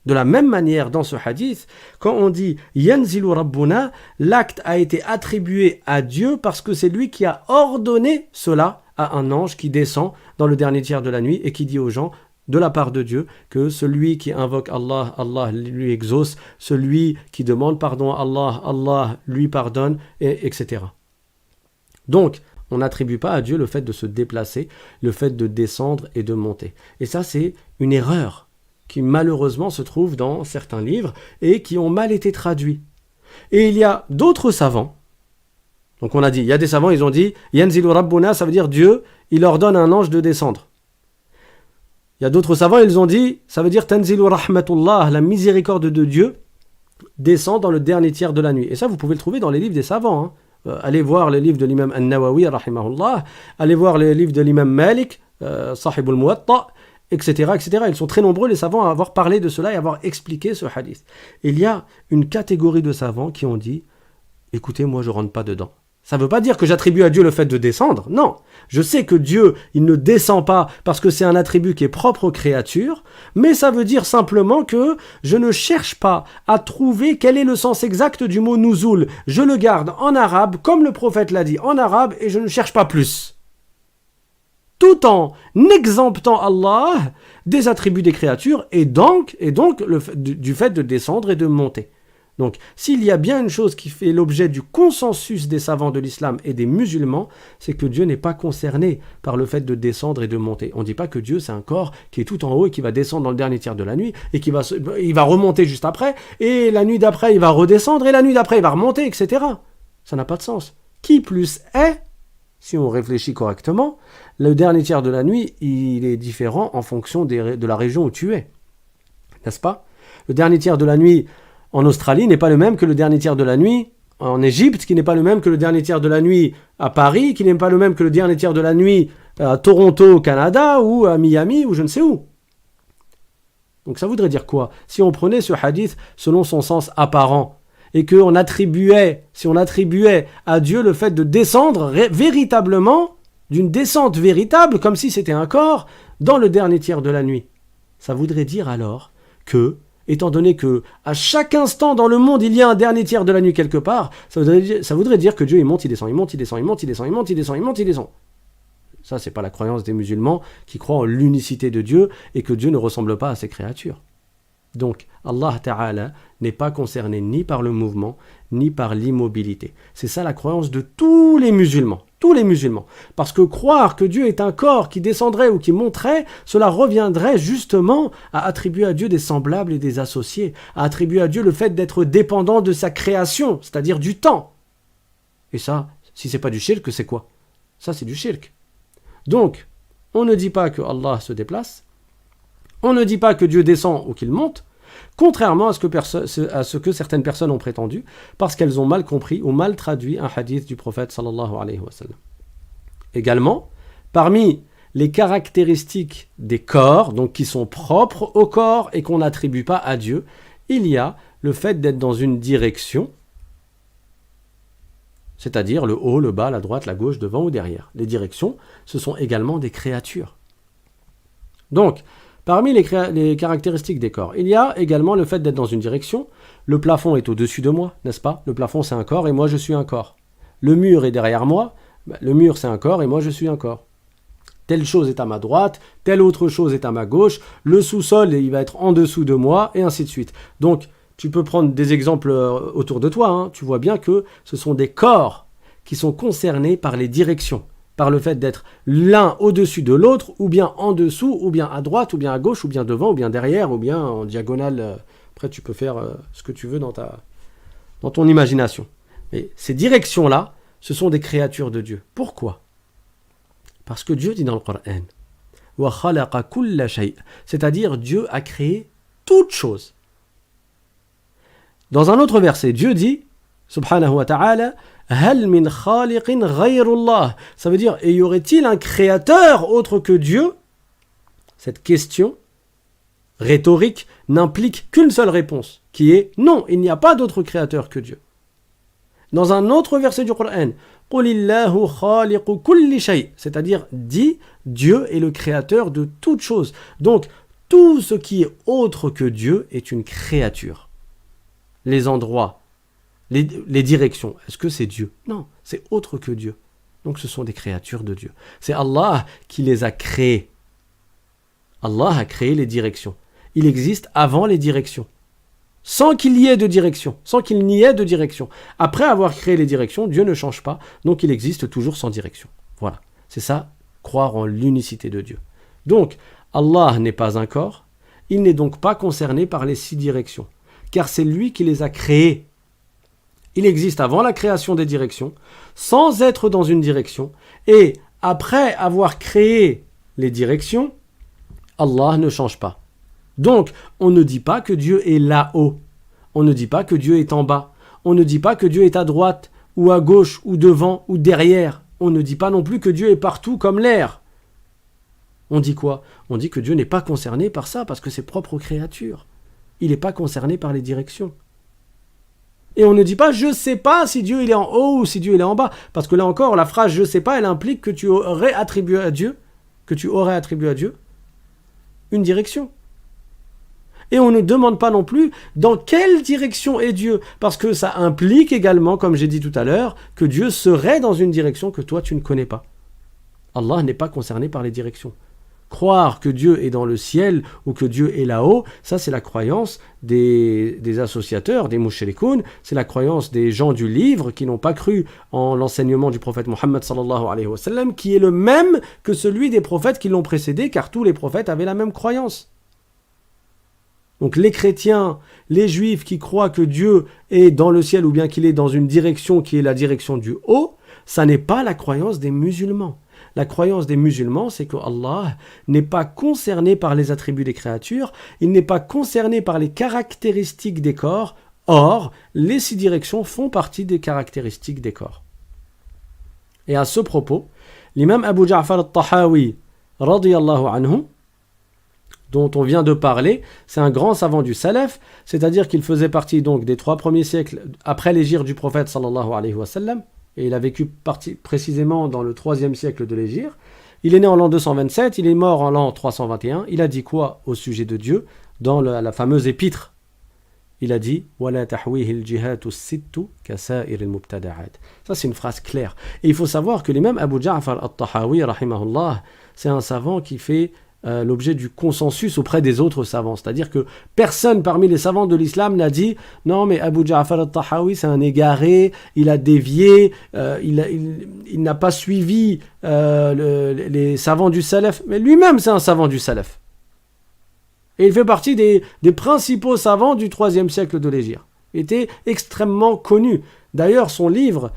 De la même manière, dans ce hadith, quand on dit « Yanzilu Rabbuna », l'acte a été attribué à Dieu parce que c'est lui qui a ordonné cela à un ange qui descend dans le dernier tiers de la nuit et qui dit aux gens, de la part de Dieu, que celui qui invoque Allah, Allah lui exauce, celui qui demande pardon à Allah, Allah lui pardonne, etc. Donc, on n'attribue pas à Dieu le fait de se déplacer, le fait de descendre et de monter. Et ça, c'est une erreur qui malheureusement se trouve dans certains livres et qui ont mal été traduits. Et il y a d'autres savants. Donc on a dit, il y a des savants, ils ont dit « Yanzilu Rabbuna », ça veut dire Dieu, il ordonne à un ange de descendre. Il y a d'autres savants, ils ont dit, ça veut dire « Tanzilu Rahmatullah », la miséricorde de Dieu descend dans le dernier tiers de la nuit. Et ça, vous pouvez le trouver dans les livres des savants, allez voir les livres de l'imam An-Nawawi, rahimahullah, allez voir les livres de l'imam Malik, Sahib al-Muwatta, etc., etc. Ils sont très nombreux, les savants, à avoir parlé de cela et à avoir expliqué ce hadith. Il y a une catégorie de savants qui ont dit « Écoutez, moi, je ne rentre pas dedans ». Ça ne veut pas dire que j'attribue à Dieu le fait de descendre, non. Je sais que Dieu, il ne descend pas parce que c'est un attribut qui est propre aux créatures, mais ça veut dire simplement que je ne cherche pas à trouver quel est le sens exact du mot nuzul. Je le garde en arabe, comme le prophète l'a dit en arabe, et je ne cherche pas plus. tout en exemptant Allah des attributs des créatures et donc du fait de descendre et de monter. Donc, s'il y a bien une chose qui fait l'objet du consensus des savants de l'islam et des musulmans, c'est que Dieu n'est pas concerné par le fait de descendre et de monter. On ne dit pas que Dieu, c'est un corps qui est tout en haut et qui va descendre dans le dernier tiers de la nuit et il va remonter juste après, et la nuit d'après, il va redescendre, et la nuit d'après, il va remonter, etc. Ça n'a pas de sens. Qui plus est, si on réfléchit correctement, le dernier tiers de la nuit, il est différent en fonction de la région où tu es. N'est-ce pas ? Le dernier tiers de la nuit en Australie n'est pas le même que le dernier tiers de la nuit en Égypte, qui n'est pas le même que le dernier tiers de la nuit à Paris, qui n'est pas le même que le dernier tiers de la nuit à Toronto, au Canada, ou à Miami, ou je ne sais où. Donc ça voudrait dire quoi ? Si on prenait ce hadith selon son sens apparent, et si on attribuait à Dieu le fait de descendre véritablement, d'une descente véritable, comme si c'était un corps, dans le dernier tiers de la nuit, ça voudrait dire alors que, étant donné que à chaque instant dans le monde il y a un dernier tiers de la nuit quelque part, ça voudrait dire que Dieu il monte, il descend, il monte, il descend, il monte, il descend, il monte, il descend, il monte, il descend. Ça, c'est pas la croyance des musulmans qui croient en l'unicité de Dieu et que Dieu ne ressemble pas à ses créatures. Donc, Allah Ta'ala n'est pas concerné ni par le mouvement, ni par l'immobilité. C'est ça la croyance de tous les musulmans. Tous les musulmans. Parce que croire que Dieu est un corps qui descendrait ou qui monterait, cela reviendrait justement à attribuer à Dieu des semblables et des associés, à attribuer à Dieu le fait d'être dépendant de sa création, c'est-à-dire du temps. Et ça, si c'est pas du shirk, c'est quoi ? Ça, c'est du shirk. Donc, on ne dit pas que Allah se déplace, on ne dit pas que Dieu descend ou qu'il monte, contrairement à ce que certaines personnes ont prétendu, parce qu'elles ont mal compris ou mal traduit un hadith du prophète sallallahu alayhi wa sallam. Également, parmi les caractéristiques des corps, donc qui sont propres au corps et qu'on n'attribue pas à Dieu, il y a le fait d'être dans une direction, c'est-à-dire le haut, le bas, la droite, la gauche, devant ou derrière. Les directions, ce sont également des créatures. Donc, parmi les caractéristiques des corps, il y a également le fait d'être dans une direction. Le plafond est au-dessus de moi, n'est-ce pas ? Le plafond, c'est un corps et moi, je suis un corps. Le mur est derrière moi. Le mur, c'est un corps et moi, je suis un corps. Telle chose est à ma droite, telle autre chose est à ma gauche. Le sous-sol, il va être en dessous de moi, et ainsi de suite. Donc, tu peux prendre des exemples autour de toi. Hein. Tu vois bien que ce sont des corps qui sont concernés par les directions. Par le fait d'être l'un au-dessus de l'autre, ou bien en dessous, ou bien à droite, ou bien à gauche, ou bien devant, ou bien derrière, ou bien en diagonale. Après, tu peux faire ce que tu veux dans ton imagination. Mais ces directions-là, ce sont des créatures de Dieu. Pourquoi ? Parce que Dieu dit dans le Coran, « Wa khalaqa kulla shay », c'est-à-dire Dieu a créé toute chose. Dans un autre verset, Dieu dit, subhanahu wa ta'ala, Hal min khaliqin ghayrullah. Ça veut dire, et y aurait-il un créateur autre que Dieu ? Cette question rhétorique n'implique qu'une seule réponse, qui est non, il n'y a pas d'autre créateur que Dieu. Dans un autre verset du Coran, Qulillahu khaliqu kulli shay, c'est-à-dire dit, Dieu est le créateur de toute chose. Donc, tout ce qui est autre que Dieu est une créature. Les endroits, les directions, est-ce que c'est Dieu ? Non, c'est autre que Dieu. Donc ce sont des créatures de Dieu. C'est Allah qui les a créées. Allah a créé les directions. Il existe avant les directions. Sans qu'il y ait de direction. Sans qu'il n'y ait de direction. Après avoir créé les directions, Dieu ne change pas. Donc il existe toujours sans direction. Voilà. C'est ça, croire en l'unicité de Dieu. Donc, Allah n'est pas un corps. Il n'est donc pas concerné par les 6 directions. Car c'est lui qui les a créées. Il existe avant la création des directions, sans être dans une direction, et après avoir créé les directions, Allah ne change pas. Donc, on ne dit pas que Dieu est là-haut, on ne dit pas que Dieu est en bas, on ne dit pas que Dieu est à droite, ou à gauche, ou devant, ou derrière, on ne dit pas non plus que Dieu est partout comme l'air. On dit quoi ? On dit que Dieu n'est pas concerné par ça, parce que c'est propre aux créatures. Il n'est pas concerné par les directions. Et on ne dit pas « je ne sais pas si Dieu il est en haut ou si Dieu il est en bas ». Parce que là encore, la phrase « je ne sais pas », elle implique que tu aurais attribué à Dieu une direction. Et on ne demande pas non plus dans quelle direction est Dieu. Parce que ça implique également, comme j'ai dit tout à l'heure, que Dieu serait dans une direction que toi tu ne connais pas. Allah n'est pas concerné par les directions. Croire que Dieu est dans le ciel ou que Dieu est là-haut, ça c'est la croyance des associateurs, des mushrikoun, c'est la croyance des gens du livre qui n'ont pas cru en l'enseignement du prophète Mohammed sallallahu alayhi wa sallam, qui est le même que celui des prophètes qui l'ont précédé, car tous les prophètes avaient la même croyance. Donc les chrétiens, les juifs qui croient que Dieu est dans le ciel ou bien qu'il est dans une direction qui est la direction du haut, ça n'est pas la croyance des musulmans. La croyance des musulmans, c'est que Allah n'est pas concerné par les attributs des créatures, il n'est pas concerné par les caractéristiques des corps. Or, les 6 directions font partie des caractéristiques des corps. Et à ce propos, l'imam Abu Ja'far al-Tahawi, radiyallahu anhu, dont on vient de parler, c'est un grand savant du Salaf, c'est-à-dire qu'il faisait partie donc des 3 premiers siècles après l'hégire du prophète sallallahu alayhi wa sallam, et il a vécu précisément dans le 3e siècle de l'hégire. Il est né en l'an 227, il est mort en l'an 321. Il a dit quoi au sujet de Dieu dans la fameuse épître? Il a dit وَلَا تَحْوِيهِ الْجِهَاتُ السِّتُّ كَسَائِرِ الْمُبْتَدَعَاتِ. Ça c'est une phrase claire. Et il faut savoir que l'imam Abu Ja'far al-Tahawi, rahimahullah, c'est un savant qui fait l'objet du consensus auprès des autres savants. C'est-à-dire que personne parmi les savants de l'islam n'a dit « Non, mais Abu Ja'far al-Tahawi, c'est un égaré, il a dévié, il n'a pas suivi les savants du Salaf. » Mais lui-même, c'est un savant du Salaf. Et il fait partie des principaux savants du 3e siècle de l'hégire. Il était extrêmement connu. D'ailleurs, son livre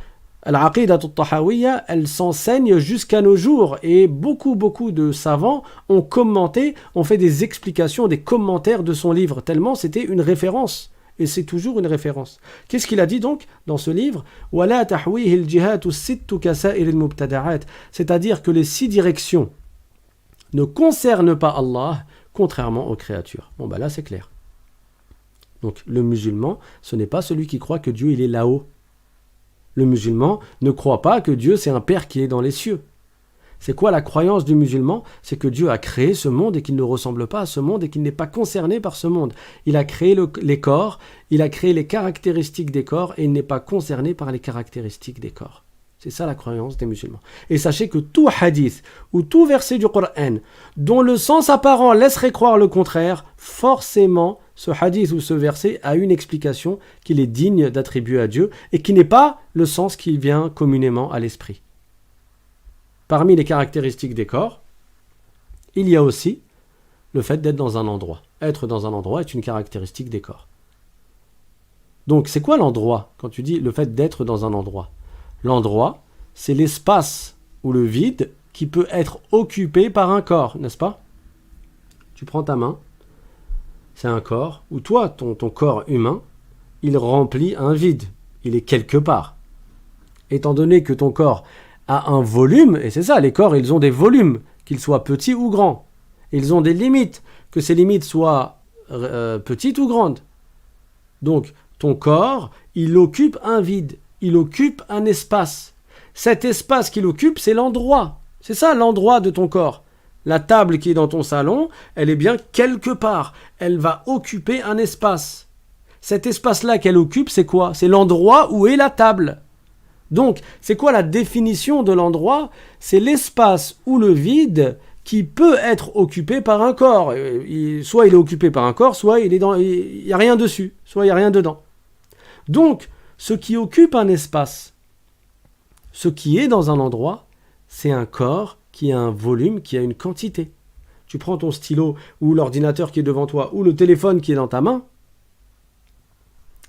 Al-Aqidah al-Tahawiyya, elle s'enseigne jusqu'à nos jours et beaucoup de savants ont commenté, ont fait des explications, des commentaires de son livre, tellement c'était une référence. Et c'est toujours une référence. Qu'est-ce qu'il a dit donc dans ce livre? وَلَا تَحْوِيهِ الْجِهَاتُ السِّتُّ كَسَائِرِ الْمُبْتَدَعَاتِ. C'est-à-dire que les 6 directions ne concernent pas Allah, contrairement aux créatures. Bon là c'est clair. Donc le musulman, ce n'est pas celui qui croit que Dieu il est là-haut. Le musulman ne croit pas que Dieu c'est un père qui est dans les cieux. C'est quoi la croyance du musulman? C'est que Dieu a créé ce monde et qu'il ne ressemble pas à ce monde et qu'il n'est pas concerné par ce monde. Il a créé les corps, il a créé les caractéristiques des corps et il n'est pas concerné par les caractéristiques des corps. C'est ça la croyance des musulmans. Et sachez que tout hadith ou tout verset du Coran dont le sens apparent laisserait croire le contraire, forcément ce hadith ou ce verset a une explication qu'il est digne d'attribuer à Dieu et qui n'est pas le sens qui vient communément à l'esprit. Parmi les caractéristiques des corps, il y a aussi le fait d'être dans un endroit. Être dans un endroit est une caractéristique des corps. Donc c'est quoi l'endroit quand tu dis le fait d'être dans un endroit? L'endroit, c'est l'espace ou le vide qui peut être occupé par un corps, n'est-ce pas? Tu prends ta main, c'est un corps, ou toi, ton corps humain, il remplit un vide, il est quelque part. Étant donné que ton corps a un volume, et c'est ça, les corps, ils ont des volumes, qu'ils soient petits ou grands. Ils ont des limites, que ces limites soient petites ou grandes. Donc, ton corps, il occupe un vide. Il occupe un espace. Cet espace qu'il occupe, c'est l'endroit. C'est ça l'endroit de ton corps. La table qui est dans ton salon, elle est bien quelque part. Elle va occuper un espace. Cet espace-là qu'elle occupe, c'est quoi? C'est l'endroit où est la table. Donc, c'est quoi la définition de l'endroit? C'est l'espace ou le vide qui peut être occupé par un corps. Soit il est occupé par un corps, soit il n'y a rien dessus, soit il n'y a rien dedans. Donc, ce qui occupe un espace, ce qui est dans un endroit, c'est un corps qui a un volume, qui a une quantité. Tu prends ton stylo ou l'ordinateur qui est devant toi ou le téléphone qui est dans ta main,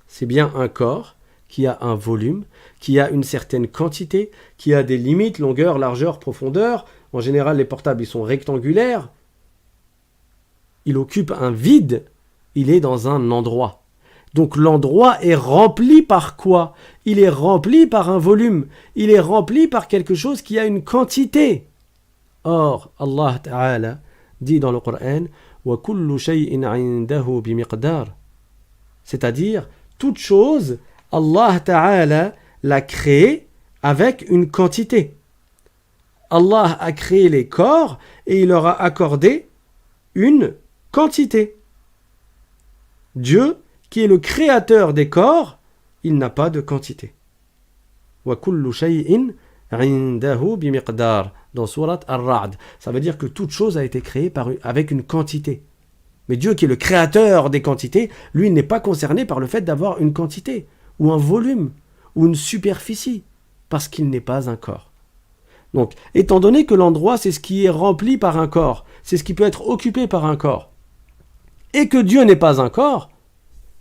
c'est bien un corps qui a un volume, qui a une certaine quantité, qui a des limites, longueur, largeur, profondeur. En général, les portables, ils sont rectangulaires. Il occupe un vide, il est dans un endroit. Donc l'endroit est rempli par quoi? Il est rempli par un volume. Il est rempli par quelque chose qui a une quantité. Or, Allah Ta'ala dit dans le Coran وَكُلُّ شَيْءٍ عِنْدَهُ بِمِقْدَارٍ. C'est-à-dire, toute chose, Allah Ta'ala l'a créée avec une quantité. Allah a créé les corps et il leur a accordé une quantité. Dieu, qui est le créateur des corps, il n'a pas de quantité. وَكُلُّ شَيْءٍ Indahu bimiqdar, dans Surat Ar-Ra'd. Ça veut dire que toute chose a été créée avec une quantité. Mais Dieu qui est le créateur des quantités, lui n'est pas concerné par le fait d'avoir une quantité, ou un volume, ou une superficie, parce qu'il n'est pas un corps. Donc, étant donné que l'endroit, c'est ce qui est rempli par un corps, c'est ce qui peut être occupé par un corps, et que Dieu n'est pas un corps,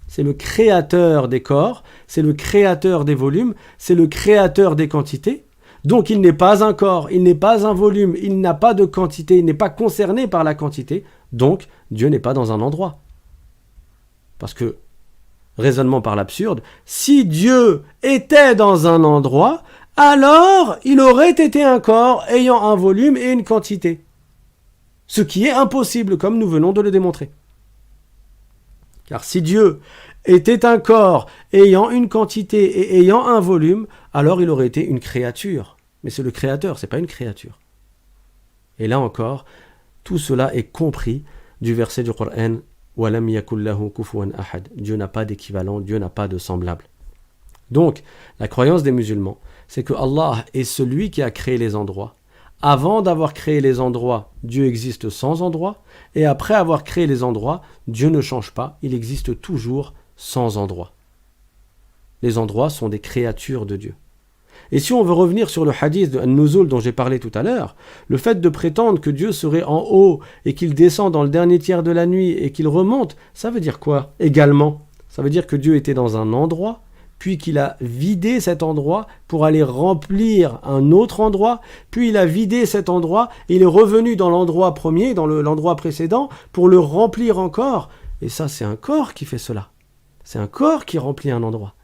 c'est le créateur des corps, c'est le créateur des volumes, c'est le créateur des quantités. Donc il n'est pas un corps, il n'est pas un volume, il n'a pas de quantité, il n'est pas concerné par la quantité. Donc Dieu n'est pas dans un endroit. Parce que, raisonnement par l'absurde, si Dieu était dans un endroit, alors il aurait été un corps ayant un volume et une quantité. Ce qui est impossible, comme nous venons de le démontrer. Car si Dieu était un corps ayant une quantité et ayant un volume, alors il aurait été une créature. Mais c'est le créateur, c'est pas une créature. Et là encore, tout cela est compris du verset du Coran « Walam yakul lahu kufuwan ahad » Dieu n'a pas d'équivalent, Dieu n'a pas de semblable. Donc, la croyance des musulmans, c'est que Allah est celui qui a créé les endroits. Avant d'avoir créé les endroits, Dieu existe sans endroit, et après avoir créé les endroits, Dieu ne change pas, il existe toujours sans endroit. Les endroits sont des créatures de Dieu. Et si on veut revenir sur le hadith de An-Nuzul dont j'ai parlé tout à l'heure, le fait de prétendre que Dieu serait en haut et qu'il descend dans le dernier tiers de la nuit et qu'il remonte, ça veut dire quoi également? Ça veut dire que Dieu était dans un endroit, puis qu'il a vidé cet endroit pour aller remplir un autre endroit, puis il a vidé cet endroit, et il est revenu dans l'endroit premier, dans l'endroit précédent, pour le remplir encore. Et ça, c'est un corps qui fait cela. C'est un corps qui remplit un endroit.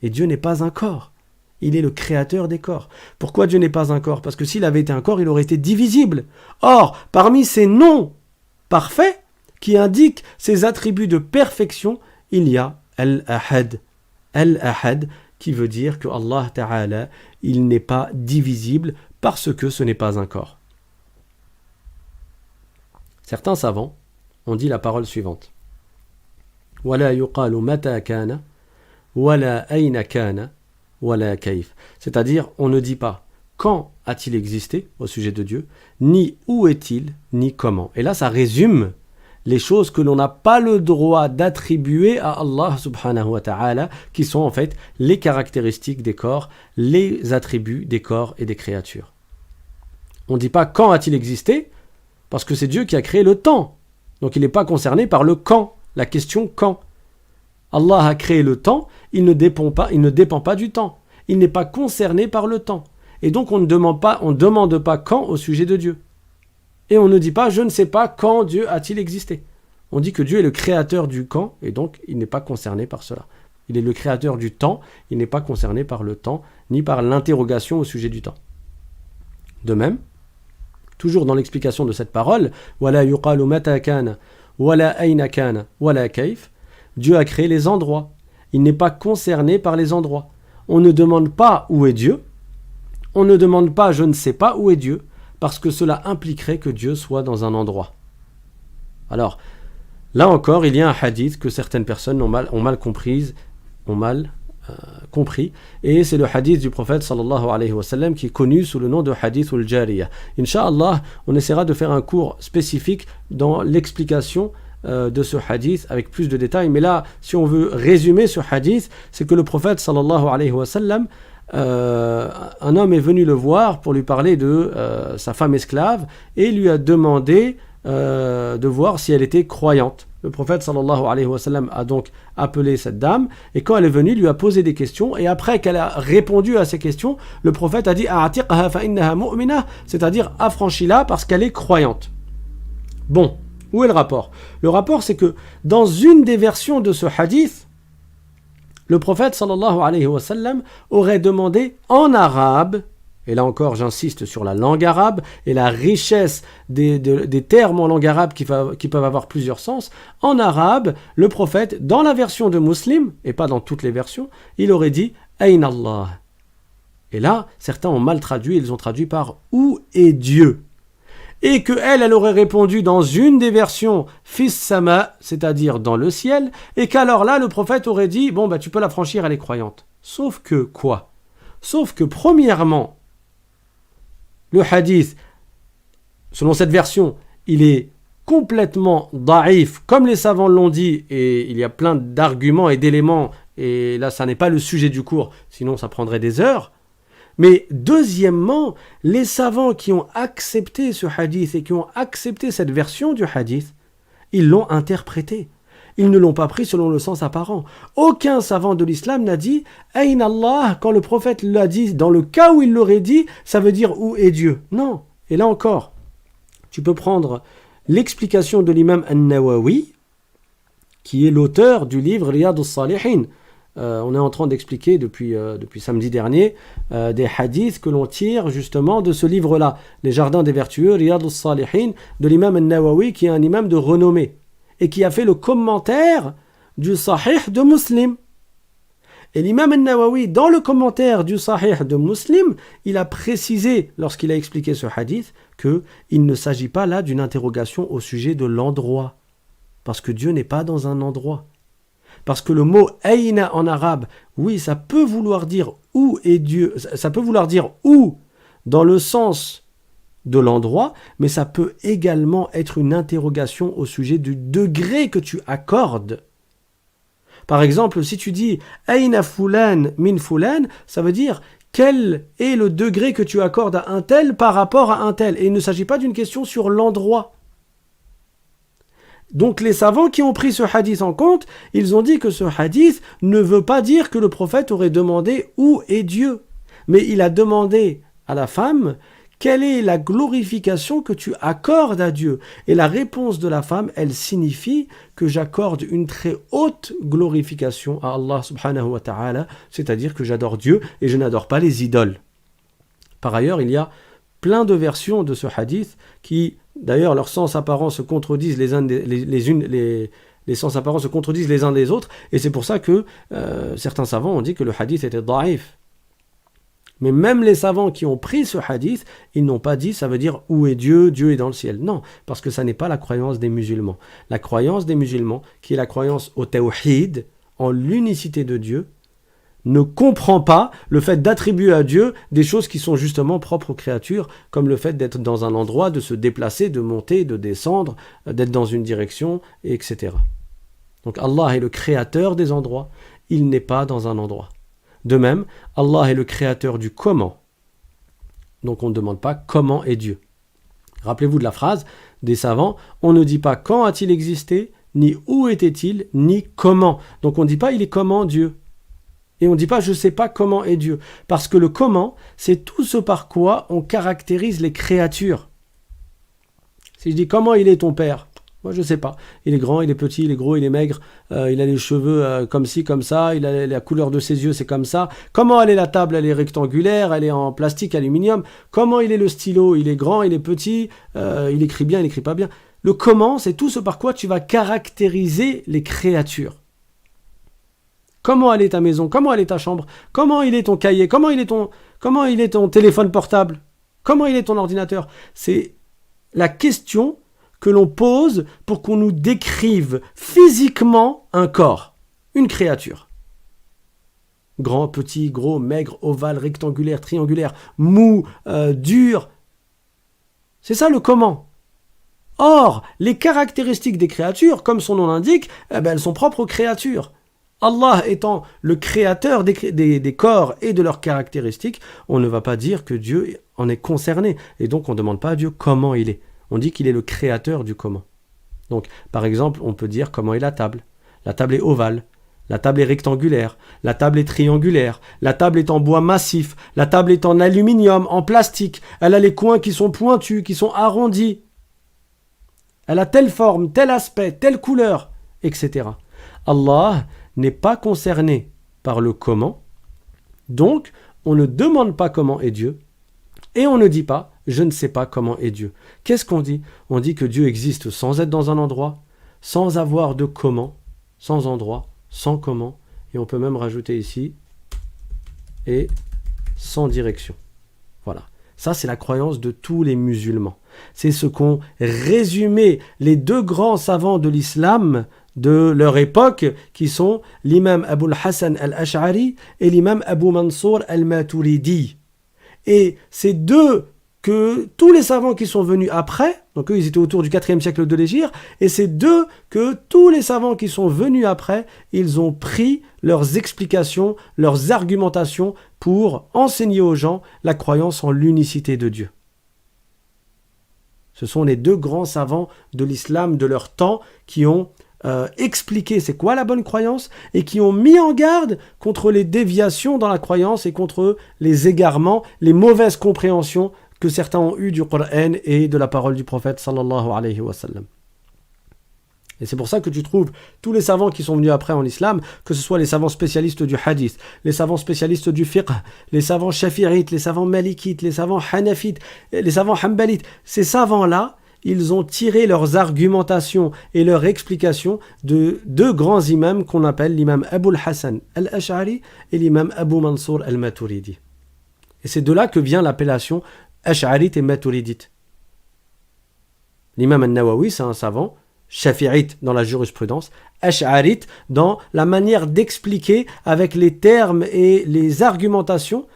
Et Dieu n'est pas un corps. Il est le créateur des corps. Pourquoi Dieu n'est pas un corps? Parce que s'il avait été un corps, il aurait été divisible. Or, parmi ces noms parfaits, qui indiquent ses attributs de perfection, il y a Al-Ahad. Al-Ahad, qui veut dire que Allah Ta'ala, il n'est pas divisible parce que ce n'est pas un corps. Certains savants ont dit la parole suivante. Wala yuqalu mata kana, wala ayna kana, wala kayf. C'est-à-dire, on ne dit pas quand a-t-il existé au sujet de Dieu, ni où est-il, ni comment. Et là, ça résume les choses que l'on n'a pas le droit d'attribuer à Allah subhanahu wa ta'ala, qui sont en fait les caractéristiques des corps, les attributs des corps et des créatures. On ne dit pas quand a-t-il existé, parce que c'est Dieu qui a créé le temps. Donc il n'est pas concerné par le quand, la question quand. Allah a créé le temps, il ne dépend pas du temps. Il n'est pas concerné par le temps. Et donc on ne demande pas quand au sujet de Dieu. Et on ne dit pas « je ne sais pas quand Dieu a-t-il existé ». On dit que Dieu est le créateur du quand, et donc il n'est pas concerné par cela. Il est le créateur du temps, il n'est pas concerné par le temps, ni par l'interrogation au sujet du temps. De même, toujours dans l'explication de cette parole, « Wala yuqalu mata kana, wala ayna kana, wala kayf » Dieu a créé les endroits. Il n'est pas concerné par les endroits. On ne demande pas où est Dieu. On ne demande pas « je ne sais pas où est Dieu », parce que cela impliquerait que Dieu soit dans un endroit. Alors, là encore, il y a un hadith que certaines personnes ont mal compris, et c'est le hadith du prophète sallallahu alayhi wa sallam qui est connu sous le nom de hadith al-Jariyah. Inch'Allah, on essaiera de faire un cours spécifique dans l'explication de ce hadith avec plus de détails, mais là, si on veut résumer ce hadith, c'est que le prophète sallallahu alayhi wa sallam, un homme est venu le voir pour lui parler de sa femme esclave et lui a demandé de voir si elle était croyante. Le prophète sallallahu alayhi wa sallam a donc appelé cette dame et quand elle est venue, lui a posé des questions et après qu'elle a répondu à ces questions, le prophète a dit a'tiqha fa innaha mu'mina, c'est-à-dire affranchis-la parce qu'elle est croyante. Bon, où est le rapport? Le rapport, c'est que dans une des versions de ce hadith, le prophète sallallahu alayhi wa sallam aurait demandé en arabe, et là encore j'insiste sur la langue arabe et la richesse des termes en langue arabe qui peuvent avoir plusieurs sens, en arabe, le prophète, dans la version de Muslim, et pas dans toutes les versions, il aurait dit « Ayn Allah ». Et là, certains ont mal traduit, ils ont traduit par « Où est Dieu ?» Et qu'elle aurait répondu dans une des versions Fis sama, c'est-à-dire dans le ciel, et qu'alors là, le prophète aurait dit, bon, tu peux la franchir, elle est croyante. Sauf que quoi? Sauf que premièrement, le hadith, selon cette version, il est complètement da'if, comme les savants l'ont dit, et il y a plein d'arguments et d'éléments, et là ça n'est pas le sujet du cours, sinon ça prendrait des heures. Mais deuxièmement, les savants qui ont accepté ce hadith et qui ont accepté cette version du hadith, ils l'ont interprété. Ils ne l'ont pas pris selon le sens apparent. Aucun savant de l'islam n'a dit « Ayn Allah » quand le prophète l'a dit, dans le cas où il l'aurait dit, ça veut dire « Où est Dieu ?» Non. Et là encore, tu peux prendre l'explication de l'imam An-Nawawi, qui est l'auteur du livre Riyad al-Salihin. On est en train d'expliquer depuis samedi dernier des hadiths que l'on tire justement de ce livre-là, Les Jardins des Vertueux, Riyad al-Salihin, de l'imam An-Nawawi, qui est un imam de renommée, et qui a fait le commentaire du Sahih de Muslim. Et l'imam An-Nawawi, dans le commentaire du Sahih de Muslim, il a précisé, lorsqu'il a expliqué ce hadith, qu'il ne s'agit pas là d'une interrogation au sujet de l'endroit. Parce que Dieu n'est pas dans un endroit. Parce que le mot « aïna » en arabe, oui, ça peut vouloir dire « où est Dieu », ça peut vouloir dire « où » dans le sens de l'endroit, mais ça peut également être une interrogation au sujet du degré que tu accordes. Par exemple, si tu dis « Aïna fulan min fulan », ça veut dire quel est le degré que tu accordes à un tel par rapport à un tel. Et il ne s'agit pas d'une question sur l'endroit. Donc les savants qui ont pris ce hadith en compte, ils ont dit que ce hadith ne veut pas dire que le prophète aurait demandé « Où est Dieu ?» Mais il a demandé à la femme « Quelle est la glorification que tu accordes à Dieu ?» Et la réponse de la femme, elle signifie que j'accorde une très haute glorification à Allah subhanahu wa ta'ala, c'est-à-dire que j'adore Dieu et je n'adore pas les idoles. Par ailleurs, il y a plein de versions de ce hadith qui, d'ailleurs, leurs sens apparents se contredisent les sens apparents se contredisent les uns des autres, et c'est pour ça que certains savants ont dit que le hadith était da'if. Mais même les savants qui ont pris ce hadith, ils n'ont pas dit ça veut dire où est Dieu, Dieu est dans le ciel. Non, parce que ça n'est pas la croyance des musulmans. La croyance des musulmans, qui est la croyance au tawhid, en l'unicité de Dieu, ne comprend pas le fait d'attribuer à Dieu des choses qui sont justement propres aux créatures, comme le fait d'être dans un endroit, de se déplacer, de monter, de descendre, d'être dans une direction, etc. Donc Allah est le créateur des endroits, il n'est pas dans un endroit. De même, Allah est le créateur du comment. Donc on ne demande pas comment est Dieu. Rappelez-vous de la phrase des savants, on ne dit pas quand a-t-il existé, ni où était-il, ni comment. Donc on ne dit pas il est comment Dieu. Et on ne dit pas je ne sais pas comment est Dieu. Parce que le comment, c'est tout ce par quoi on caractérise les créatures. Si je dis comment il est ton père, moi je ne sais pas. Il est grand, il est petit, il est gros, il est maigre, il a les cheveux comme ci, comme ça, il a la couleur de ses yeux, c'est comme ça. Comment elle est la table, elle est rectangulaire, elle est en plastique, aluminium. Comment il est le stylo, il est grand, il est petit, il écrit bien, il écrit pas bien. Le comment, c'est tout ce par quoi tu vas caractériser les créatures. Comment elle est ta maison, comment elle est ta chambre, comment il est ton cahier, comment il est ton téléphone portable, comment il est ton ordinateur. C'est la question que l'on pose pour qu'on nous décrive physiquement un corps, une créature. Grand, petit, gros, maigre, ovale, rectangulaire, triangulaire, mou, dur. C'est ça le comment. Or, les caractéristiques des créatures, comme son nom l'indique, elles sont propres aux créatures. Allah étant le créateur des corps et de leurs caractéristiques, on ne va pas dire que Dieu en est concerné. Et donc on ne demande pas à Dieu comment il est. On dit qu'il est le créateur du comment. Donc, par exemple, on peut dire comment est la table. La table est ovale, la table est rectangulaire, la table est triangulaire, la table est en bois massif, la table est en aluminium, en plastique, elle a les coins qui sont pointus, qui sont arrondis. Elle a telle forme, tel aspect, telle couleur, etc. Allah n'est pas concerné par le comment, donc on ne demande pas comment est Dieu, et on ne dit pas « je ne sais pas comment est Dieu ». Qu'est-ce qu'on dit ? On dit que Dieu existe sans être dans un endroit, sans avoir de comment, sans endroit, sans comment, et on peut même rajouter ici « et sans direction ». Voilà. Ça, c'est la croyance de tous les musulmans. C'est ce qu'ont résumé les deux grands savants de l'islam de leur époque, qui sont l'imam Abu al-Hassan al-Ash'ari et l'imam Abu Mansour al-Maturidi. Et c'est d'eux que tous les savants qui sont venus après, donc eux ils étaient autour du 4e siècle de l'Hégire, et c'est d'eux que tous les savants qui sont venus après, ils ont pris leurs explications, leurs argumentations pour enseigner aux gens la croyance en l'unicité de Dieu. Ce sont les 2 grands savants de l'islam de leur temps qui ont expliqué c'est quoi la bonne croyance et qui ont mis en garde contre les déviations dans la croyance et contre les égarements, les mauvaises compréhensions que certains ont eues du Coran et de la parole du prophète sallallahu alayhi wa sallam. Et c'est pour ça que tu trouves tous les savants qui sont venus après en islam, que ce soit les savants spécialistes du hadith, les savants spécialistes du fiqh, les savants shafi'ites, les savants malikites, les savants hanafites, les savants hanbalites, ces savants-là, ils ont tiré leurs argumentations et leurs explications de 2 grands imams qu'on appelle l'imam Abu al-Hassan al-Ash'ari et l'imam Abu Mansour al-Maturidi. Et c'est de là que vient l'appellation Ash'arite et Maturidite. L'imam al-Nawawi, c'est un savant shafi'ite dans la jurisprudence, ash'arite dans la manière d'expliquer avec les termes et les argumentations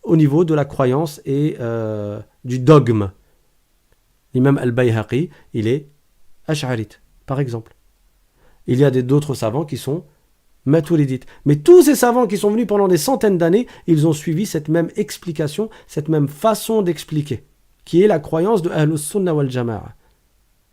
au niveau de la croyance et du dogme. L'imam al-Bayhaqi, il est ash'arite, par exemple. Il y a d'autres savants qui sont maturidites. Mais tous ces savants qui sont venus pendant des centaines d'années, ils ont suivi cette même explication, cette même façon d'expliquer, qui est la croyance de Ahlus Sunnah wal Jama'a.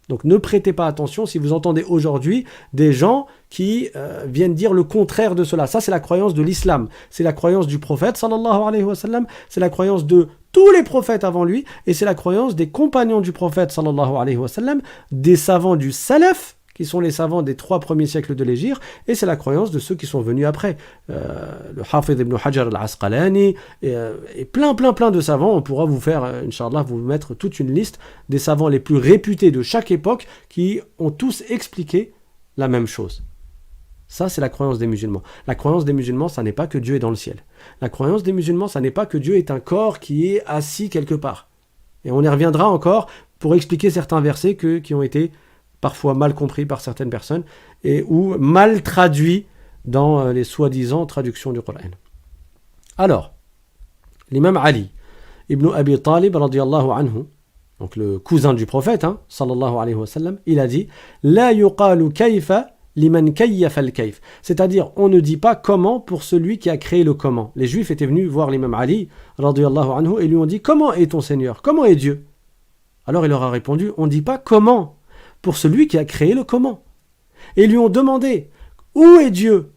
Donc ne prêtez pas attention si vous entendez aujourd'hui des gens qui viennent dire le contraire de cela. Ça, c'est la croyance de l'islam. C'est la croyance du prophète, sallallahu alayhi wa sallam. C'est la croyance de tous les prophètes avant lui. Et c'est la croyance des compagnons du prophète, sallallahu alayhi wa sallam, des savants du salaf, qui sont les savants des 3 premiers siècles de l'Hégire, et c'est la croyance de ceux qui sont venus après. Le Hafid ibn Hajar al-Asqalani, et plein de savants. On pourra vous faire, Inch'Allah, vous mettre toute une liste des savants les plus réputés de chaque époque qui ont tous expliqué la même chose. Ça, c'est la croyance des musulmans. La croyance des musulmans, ça n'est pas que Dieu est dans le ciel. La croyance des musulmans, ça n'est pas que Dieu est un corps qui est assis quelque part. Et on y reviendra encore pour expliquer certains versets qui ont été parfois mal compris par certaines personnes, ou mal traduits dans les soi-disant traductions du Coran. Alors, l'imam Ali ibn Abi Talib, radiyallahu anhu, donc le cousin du prophète, sallallahu alayhi wa sallam, il a dit « La yuqalu kayfa liman kayyafa al-kayf » c'est-à-dire, on ne dit pas comment pour celui qui a créé le comment. Les Juifs étaient venus voir l'imam Ali, radiyallahu anhu, et lui ont dit « Comment est ton Seigneur? Comment est Dieu ?» Alors il leur a répondu « On ne dit pas comment pour celui qui a créé le comment. » Et ils lui ont demandé « Où est Dieu?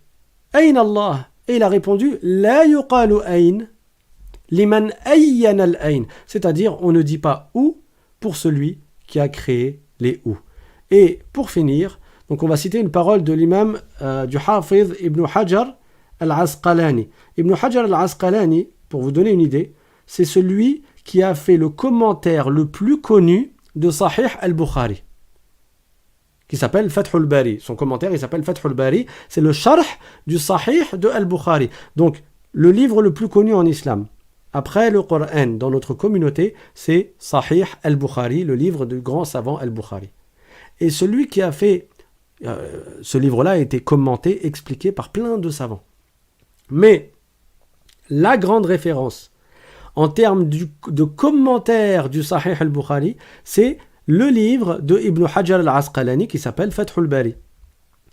Ayn Allah ?» Et il a répondu « La yuqalu ayn liman ayyan al-ayn » c'est-à-dire on ne dit pas où pour celui qui a créé les où. Et pour finir, donc on va citer une parole de l'imam du Hafiz ibn Hajar al-Asqalani. Ibn Hajar al-Asqalani, pour vous donner une idée, c'est celui qui a fait le commentaire le plus connu de Sahih al-Bukhari, qui s'appelle Fathul Bari. Son commentaire, il s'appelle Fathul Bari. C'est le sharh du Sahih de Al-Bukhari. Donc, le livre le plus connu en islam, après le Coran, dans notre communauté, c'est Sahih Al-Bukhari, le livre du grand savant Al-Bukhari. Et celui qui a fait... ce livre-là a été commenté, expliqué par plein de savants. Mais, la grande référence, en termes de commentaire du Sahih Al-Bukhari, c'est le livre de Ibn Hajar al-Asqalani qui s'appelle Fathul Bari.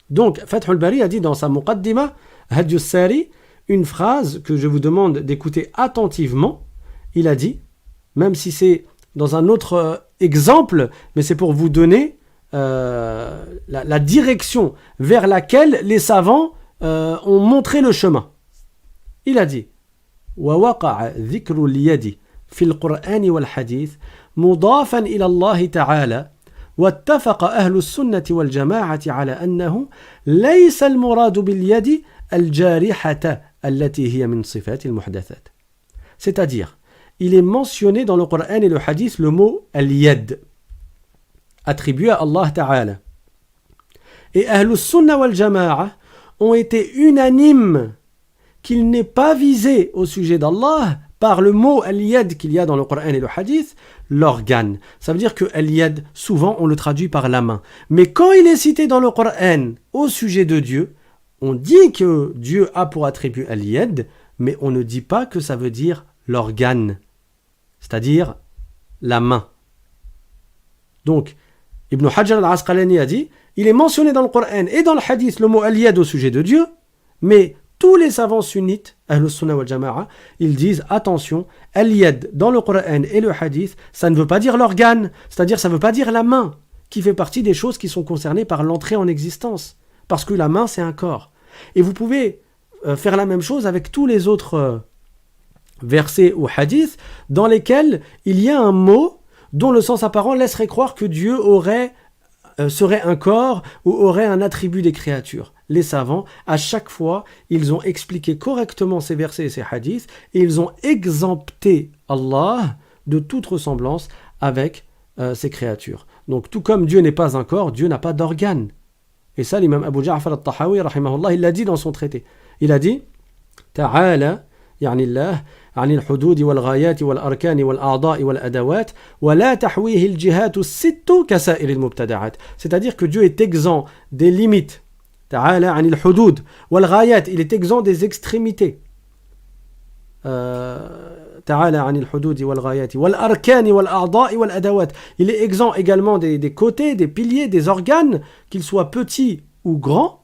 Donc, Fathul Bari a dit dans sa Muqaddima, Hadiyus Sari, une phrase que je vous demande d'écouter attentivement. Il a dit, même si c'est dans un autre exemple, mais c'est pour vous donner la direction vers laquelle les savants ont montré le chemin. Il a dit, وَوَقَعَ ذِكْرُ الْيَدِ فِي الْقُرْآنِ وَالْحَدِيثِ مضافا إلى الله تعالى واتفق أهل السنة والجماعة على أنه ليس المراد باليد الجارحة التي هي من صفات المحدثات. C'est-à-dire, il est mentionné dans le Coran et le Hadith le mot al-yad, attribué à Allah Ta'ala. Et Ahlus Sunnah wal Jama'a ont été unanimes qu'il n'est pas visé au sujet d'Allah par le mot al-yad qu'il y a dans le Coran et le hadith, l'organe. Ça veut dire que al-yad, souvent on le traduit par la main. Mais quand il est cité dans le Coran au sujet de Dieu, on dit que Dieu a pour attribut al-yad, mais on ne dit pas que ça veut dire l'organe, c'est-à-dire la main. Donc, Ibn Hajar al-Asqalani a dit, il est mentionné dans le Coran et dans le hadith le mot al-yad au sujet de Dieu, mais tous les savants sunnites, Ahlus Sunnah wal Jama'a, ils disent attention, al-yad dans le Coran et le hadith, ça ne veut pas dire l'organe, c'est-à-dire ça ne veut pas dire la main, qui fait partie des choses qui sont concernées par l'entrée en existence, parce que la main c'est un corps. Et vous pouvez faire la même chose avec tous les autres versets ou hadiths dans lesquels il y a un mot dont le sens apparent laisserait croire que Dieu serait un corps ou aurait un attribut des créatures. Les savants, à chaque fois, ils ont expliqué correctement ces versets et ces hadiths et ils ont exempté Allah de toute ressemblance avec ces créatures. Donc tout comme Dieu n'est pas un corps, Dieu n'a pas d'organe. Et ça, l'imam Abu Ja'far al-Tahawi, rahimahullah, il l'a dit dans son traité. Il a dit Ta'ala, يعني الله عن الحدود والغايات والأركان والأعضاء والأدوات ولا تحويه الجهات الست كسائر المبتدعات. C'est-à-dire que Dieu est exempt des limites. تعالى عن الحدود والغايات, il est exempt des extrémités. تعالى عن الحدود والغايات والأركان والأعضاء والأدوات. Il est exempt également des côtés, des piliers, des organes, qu'ils soient petits ou grands.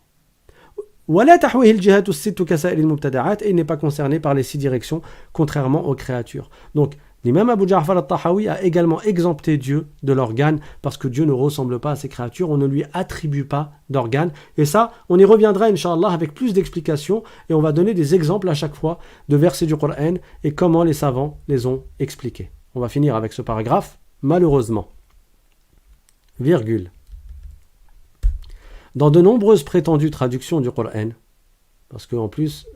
ولا تحويه الجهات الست كسائر المبتدعات, et il n'est pas concerné par les 6 directions contrairement aux créatures. Donc l'imam Abu Ja'far al-Tahawi a également exempté Dieu de l'organe parce que Dieu ne ressemble pas à ses créatures, on ne lui attribue pas d'organe. Et ça, on y reviendra Inch'Allah avec plus d'explications et on va donner des exemples à chaque fois de versets du Coran et comment les savants les ont expliqués. On va finir avec ce paragraphe, malheureusement. Virgule. Dans de nombreuses prétendues traductions du Coran, parce qu'en plus,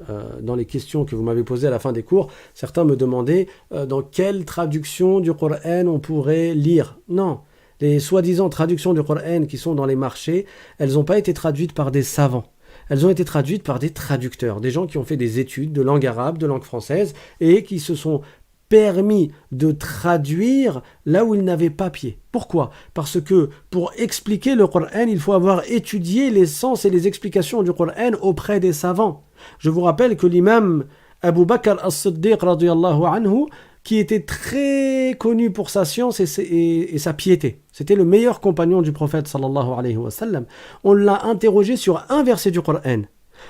dans les questions que vous m'avez posées à la fin des cours, certains me demandaient dans quelle traduction du Coran on pourrait lire. Non, les soi-disant traductions du Coran qui sont dans les marchés, elles n'ont pas été traduites par des savants. Elles ont été traduites par des traducteurs, des gens qui ont fait des études de langue arabe, de langue française, et qui se sont permis de traduire là où ils n'avaient pas pied. Pourquoi ? Parce que pour expliquer le Coran, il faut avoir étudié les sens et les explications du Coran auprès des savants. Je vous rappelle que l'imam Abu Bakr as-Siddiq radiyallahu anhu, qui était très connu pour sa science et sa piété, c'était le meilleur compagnon du prophète sallallahu alayhi wa sallam, on l'a interrogé sur un verset du Coran,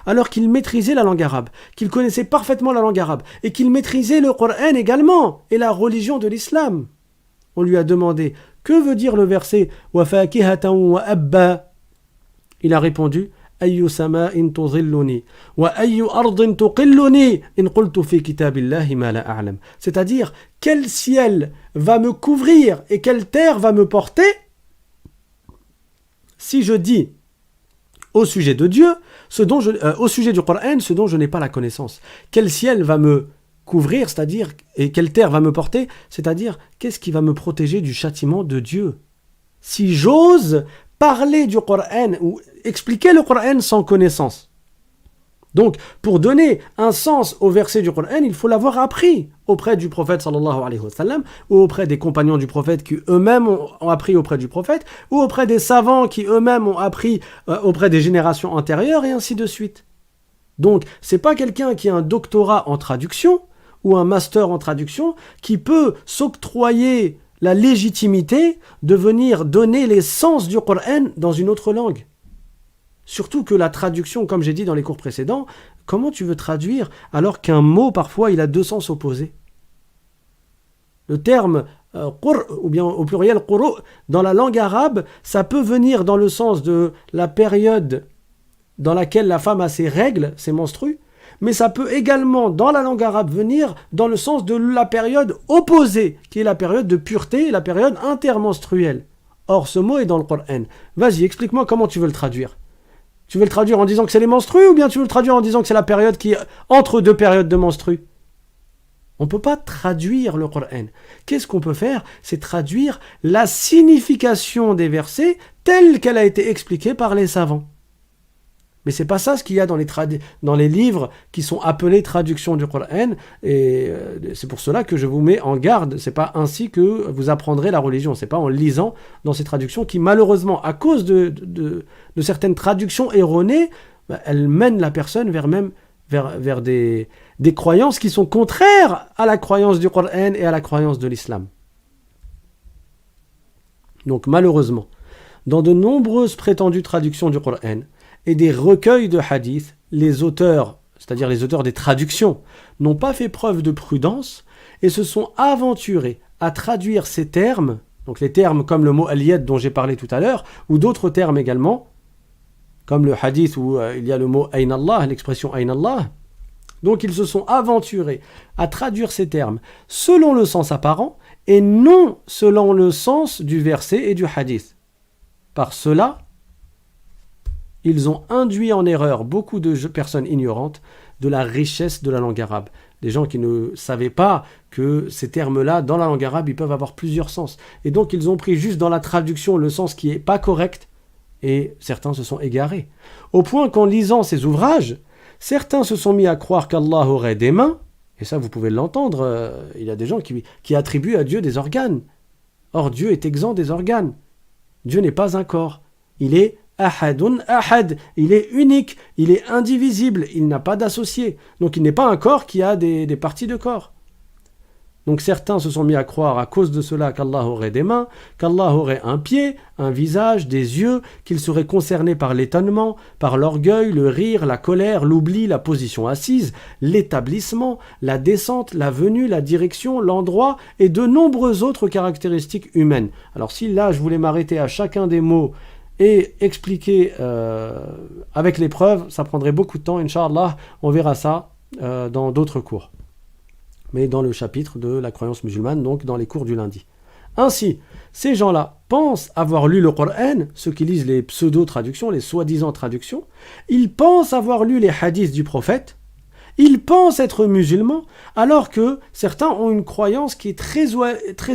alors qu'il maîtrisait la langue arabe, qu'il connaissait parfaitement la langue arabe, et qu'il maîtrisait le Coran également, et la religion de l'islam. On lui a demandé, que veut dire le verset « Wa fakihatan wa abba » Il a répondu « Ayyu sama'in tuzilluni, wa ayyu ardin tuqilluni, in qultu fi kitabillahi ma la a'lam » C'est-à-dire, quel ciel va me couvrir et quelle terre va me porter si je dis au sujet de Dieu, au sujet du Coran, ce dont je n'ai pas la connaissance. Quel ciel va me couvrir, c'est-à-dire, et quelle terre va me porter, c'est-à-dire, qu'est-ce qui va me protéger du châtiment de Dieu? Si j'ose parler du Coran ou expliquer le Coran sans connaissance. Donc, pour donner un sens au verset du Coran, il faut l'avoir appris auprès du prophète sallallahu alayhi wa sallam, ou auprès des compagnons du prophète qui eux-mêmes ont appris auprès du prophète, ou auprès des savants qui eux-mêmes ont appris auprès des générations antérieures, et ainsi de suite. Donc, c'est pas quelqu'un qui a un doctorat en traduction, ou un master en traduction, qui peut s'octroyer la légitimité de venir donner les sens du Coran dans une autre langue. Surtout que la traduction, comme j'ai dit dans les cours précédents, comment tu veux traduire alors qu'un mot, parfois, il a 2 sens opposés? Le terme qur, ou bien au pluriel quru, dans la langue arabe, ça peut venir dans le sens de la période dans laquelle la femme a ses règles, ses menstrues, mais ça peut également, dans la langue arabe, venir dans le sens de la période opposée, qui est la période de pureté, la période intermenstruelle. Or, ce mot est dans le Coran. Vas-y, explique-moi comment tu veux le traduire. Tu veux le traduire en disant que c'est les menstrues ou bien tu veux le traduire en disant que c'est la période qui est entre 2 périodes de menstrues? On ne peut pas traduire le Coran. Qu'est-ce qu'on peut faire? C'est traduire la signification des versets telle qu'elle a été expliquée par les savants. Mais c'est pas ça ce qu'il y a dans les livres qui sont appelés traductions du Coran. Et c'est pour cela que je vous mets en garde. C'est pas ainsi que vous apprendrez la religion. C'est pas en lisant dans ces traductions qui, malheureusement, à cause de certaines traductions erronées, elles mènent la personne vers des croyances qui sont contraires à la croyance du Coran et à la croyance de l'islam. Donc malheureusement, dans de nombreuses prétendues traductions du Coran et des recueils de hadiths, les auteurs, c'est-à-dire les auteurs des traductions, n'ont pas fait preuve de prudence et se sont aventurés à traduire ces termes, donc les termes comme le mot al-yad dont j'ai parlé tout à l'heure, ou d'autres termes également, comme le hadith où il y a le mot Ayn Allah, l'expression Ayn Allah. Donc ils se sont aventurés à traduire ces termes selon le sens apparent et non selon le sens du verset et du hadith. Par cela, ils ont induit en erreur beaucoup de personnes ignorantes de la richesse de la langue arabe. Des gens qui ne savaient pas que ces termes-là, dans la langue arabe, ils peuvent avoir plusieurs sens. Et donc ils ont pris juste dans la traduction le sens qui n'est pas correct, et certains se sont égarés. Au point qu'en lisant ces ouvrages, certains se sont mis à croire qu'Allah aurait des mains, et ça vous pouvez l'entendre, il y a des gens qui attribuent à Dieu des organes. Or Dieu est exempt des organes. Dieu n'est pas un corps. Il est ahadun ahad. Il est unique, il est indivisible, il n'a pas d'associé. Donc il n'est pas un corps qui a des parties de corps. Donc certains se sont mis à croire à cause de cela qu'Allah aurait des mains, qu'Allah aurait un pied, un visage, des yeux, qu'il serait concerné par l'étonnement, par l'orgueil, le rire, la colère, l'oubli, la position assise, l'établissement, la descente, la venue, la direction, l'endroit et de nombreuses autres caractéristiques humaines. Alors si là je voulais m'arrêter à chacun des mots et expliquer avec les preuves, ça prendrait beaucoup de temps, Inch'Allah, on verra ça dans d'autres cours. Mais dans le chapitre de la croyance musulmane, donc dans les cours du lundi. Ainsi, ces gens-là pensent avoir lu le Coran, ceux qui lisent les pseudo-traductions, les soi-disant traductions, ils pensent avoir lu les hadiths du prophète, ils pensent être musulmans, alors que certains ont une croyance qui est très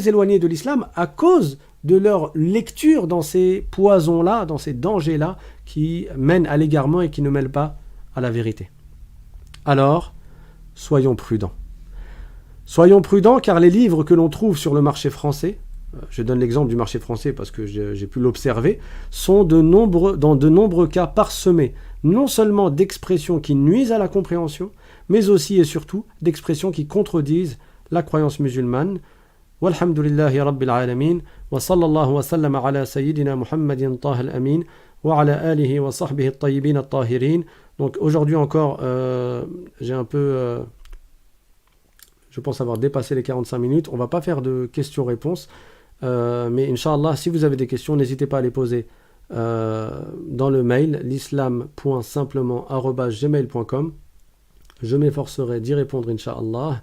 éloignée de l'islam à cause de leur lecture dans ces poisons-là, dans ces dangers-là, qui mènent à l'égarement et qui ne mènent pas à la vérité. Alors, soyons prudents. Soyons prudents car les livres que l'on trouve sur le marché français, je donne l'exemple du marché français parce que j'ai pu l'observer, sont dans de nombreux cas parsemés non seulement d'expressions qui nuisent à la compréhension, mais aussi et surtout d'expressions qui contredisent la croyance musulmane. Walhamdulillahi rabbil alamin, wa sallallahu wa sallam ala sayyidina Muhammadin Taha al-Amin, wa ala alihi wa sahbihi at-tayyibin at-tahirin. Donc aujourd'hui encore, j'ai un peu... je pense avoir dépassé les 45 minutes. On ne va pas faire de questions-réponses. Mais Inch'Allah, si vous avez des questions, n'hésitez pas à les poser dans le mail l'islam.simplement@gmail.com. Je m'efforcerai d'y répondre, Inch'Allah,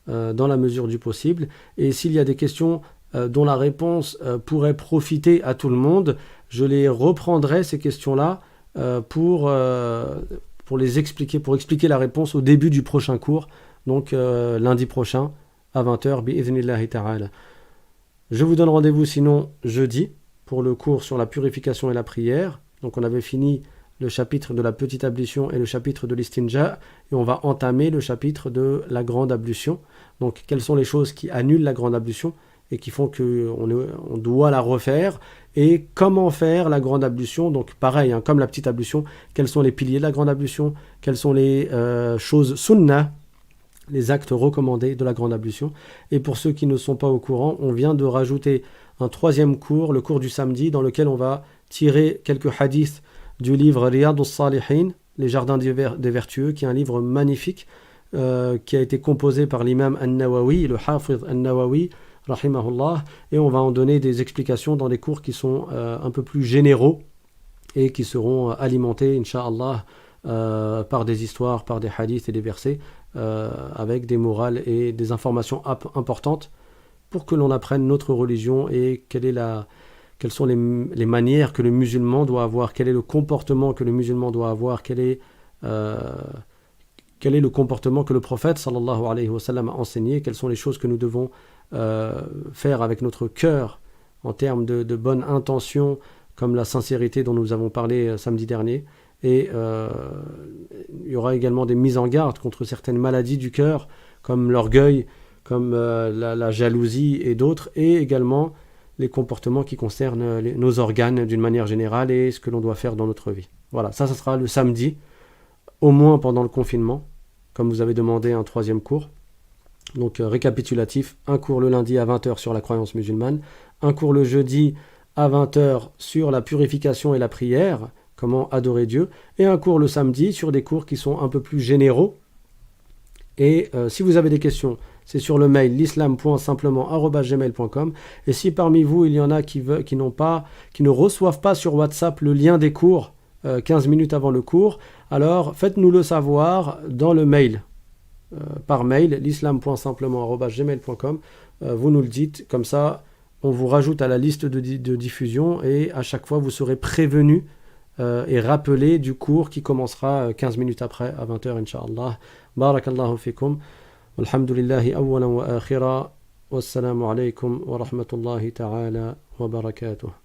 dans la mesure du possible. Et s'il y a des questions dont la réponse pourrait profiter à tout le monde, je les reprendrai, ces questions-là, pour les expliquer, pour expliquer la réponse au début du prochain cours. Donc lundi prochain à 20h, bi'idhnillahi ta'ala. Je vous donne rendez-vous sinon jeudi pour le cours sur la purification et la prière. Donc on avait fini le chapitre de la petite ablution et le chapitre de l'istinja et on va entamer le chapitre de la grande ablution. Donc quelles sont les choses qui annulent la grande ablution et qui font qu'on doit la refaire et comment faire la grande ablution. Donc pareil, hein, comme la petite ablution, quels sont les piliers de la grande ablution, quelles sont les choses sunnah, les actes recommandés de la grande ablution. Et pour ceux qui ne sont pas au courant, on vient de rajouter un troisième cours, le cours du samedi, dans lequel on va tirer quelques hadiths du livre Riyad al-Salihin, Les Jardins des Vertueux, qui est un livre magnifique qui a été composé par l'imam An-Nawawi, le Hafiz An-Nawawi, rahimahullah, et on va en donner des explications dans des cours qui sont un peu plus généraux et qui seront alimentés, Inch'Allah, par des histoires, par des hadiths et des versets, avec des morales et des informations importantes pour que l'on apprenne notre religion et quelles sont les manières que le musulman doit avoir, quel est le comportement que le musulman doit avoir, quel est le comportement que le prophète sallallahu alayhi wa sallam a enseigné, quelles sont les choses que nous devons faire avec notre cœur en termes de bonne intention, comme la sincérité dont nous avons parlé samedi dernier, Et il y aura également des mises en garde contre certaines maladies du cœur, comme l'orgueil, comme la jalousie et d'autres, et également les comportements qui concernent nos organes d'une manière générale et ce que l'on doit faire dans notre vie. Voilà, ça sera le samedi, au moins pendant le confinement, comme vous avez demandé un 3e cours. Donc récapitulatif, un cours le lundi à 20h sur la croyance musulmane, un cours le jeudi à 20h sur la purification et la prière, comment adorer Dieu, et un cours le samedi sur des cours qui sont un peu plus généraux. Et si vous avez des questions, c'est sur le mail l'islam.simplement@gmail.com. Et si parmi vous il y en a qui ne reçoivent pas sur WhatsApp le lien des cours 15 minutes avant le cours, alors faites-nous le savoir dans le mail, par mail l'islam.simplement@gmail.com. Vous nous le dites, comme ça on vous rajoute à la liste de diffusion et à chaque fois vous serez prévenu et rappelé du cours qui commencera 15 minutes après à 20h incha'Allah. Barakallahu fikum. Walhamdulillahi awwalan wa akhira. Wassalamu alaykum wa rahmatullahi ta'ala wa barakatuh.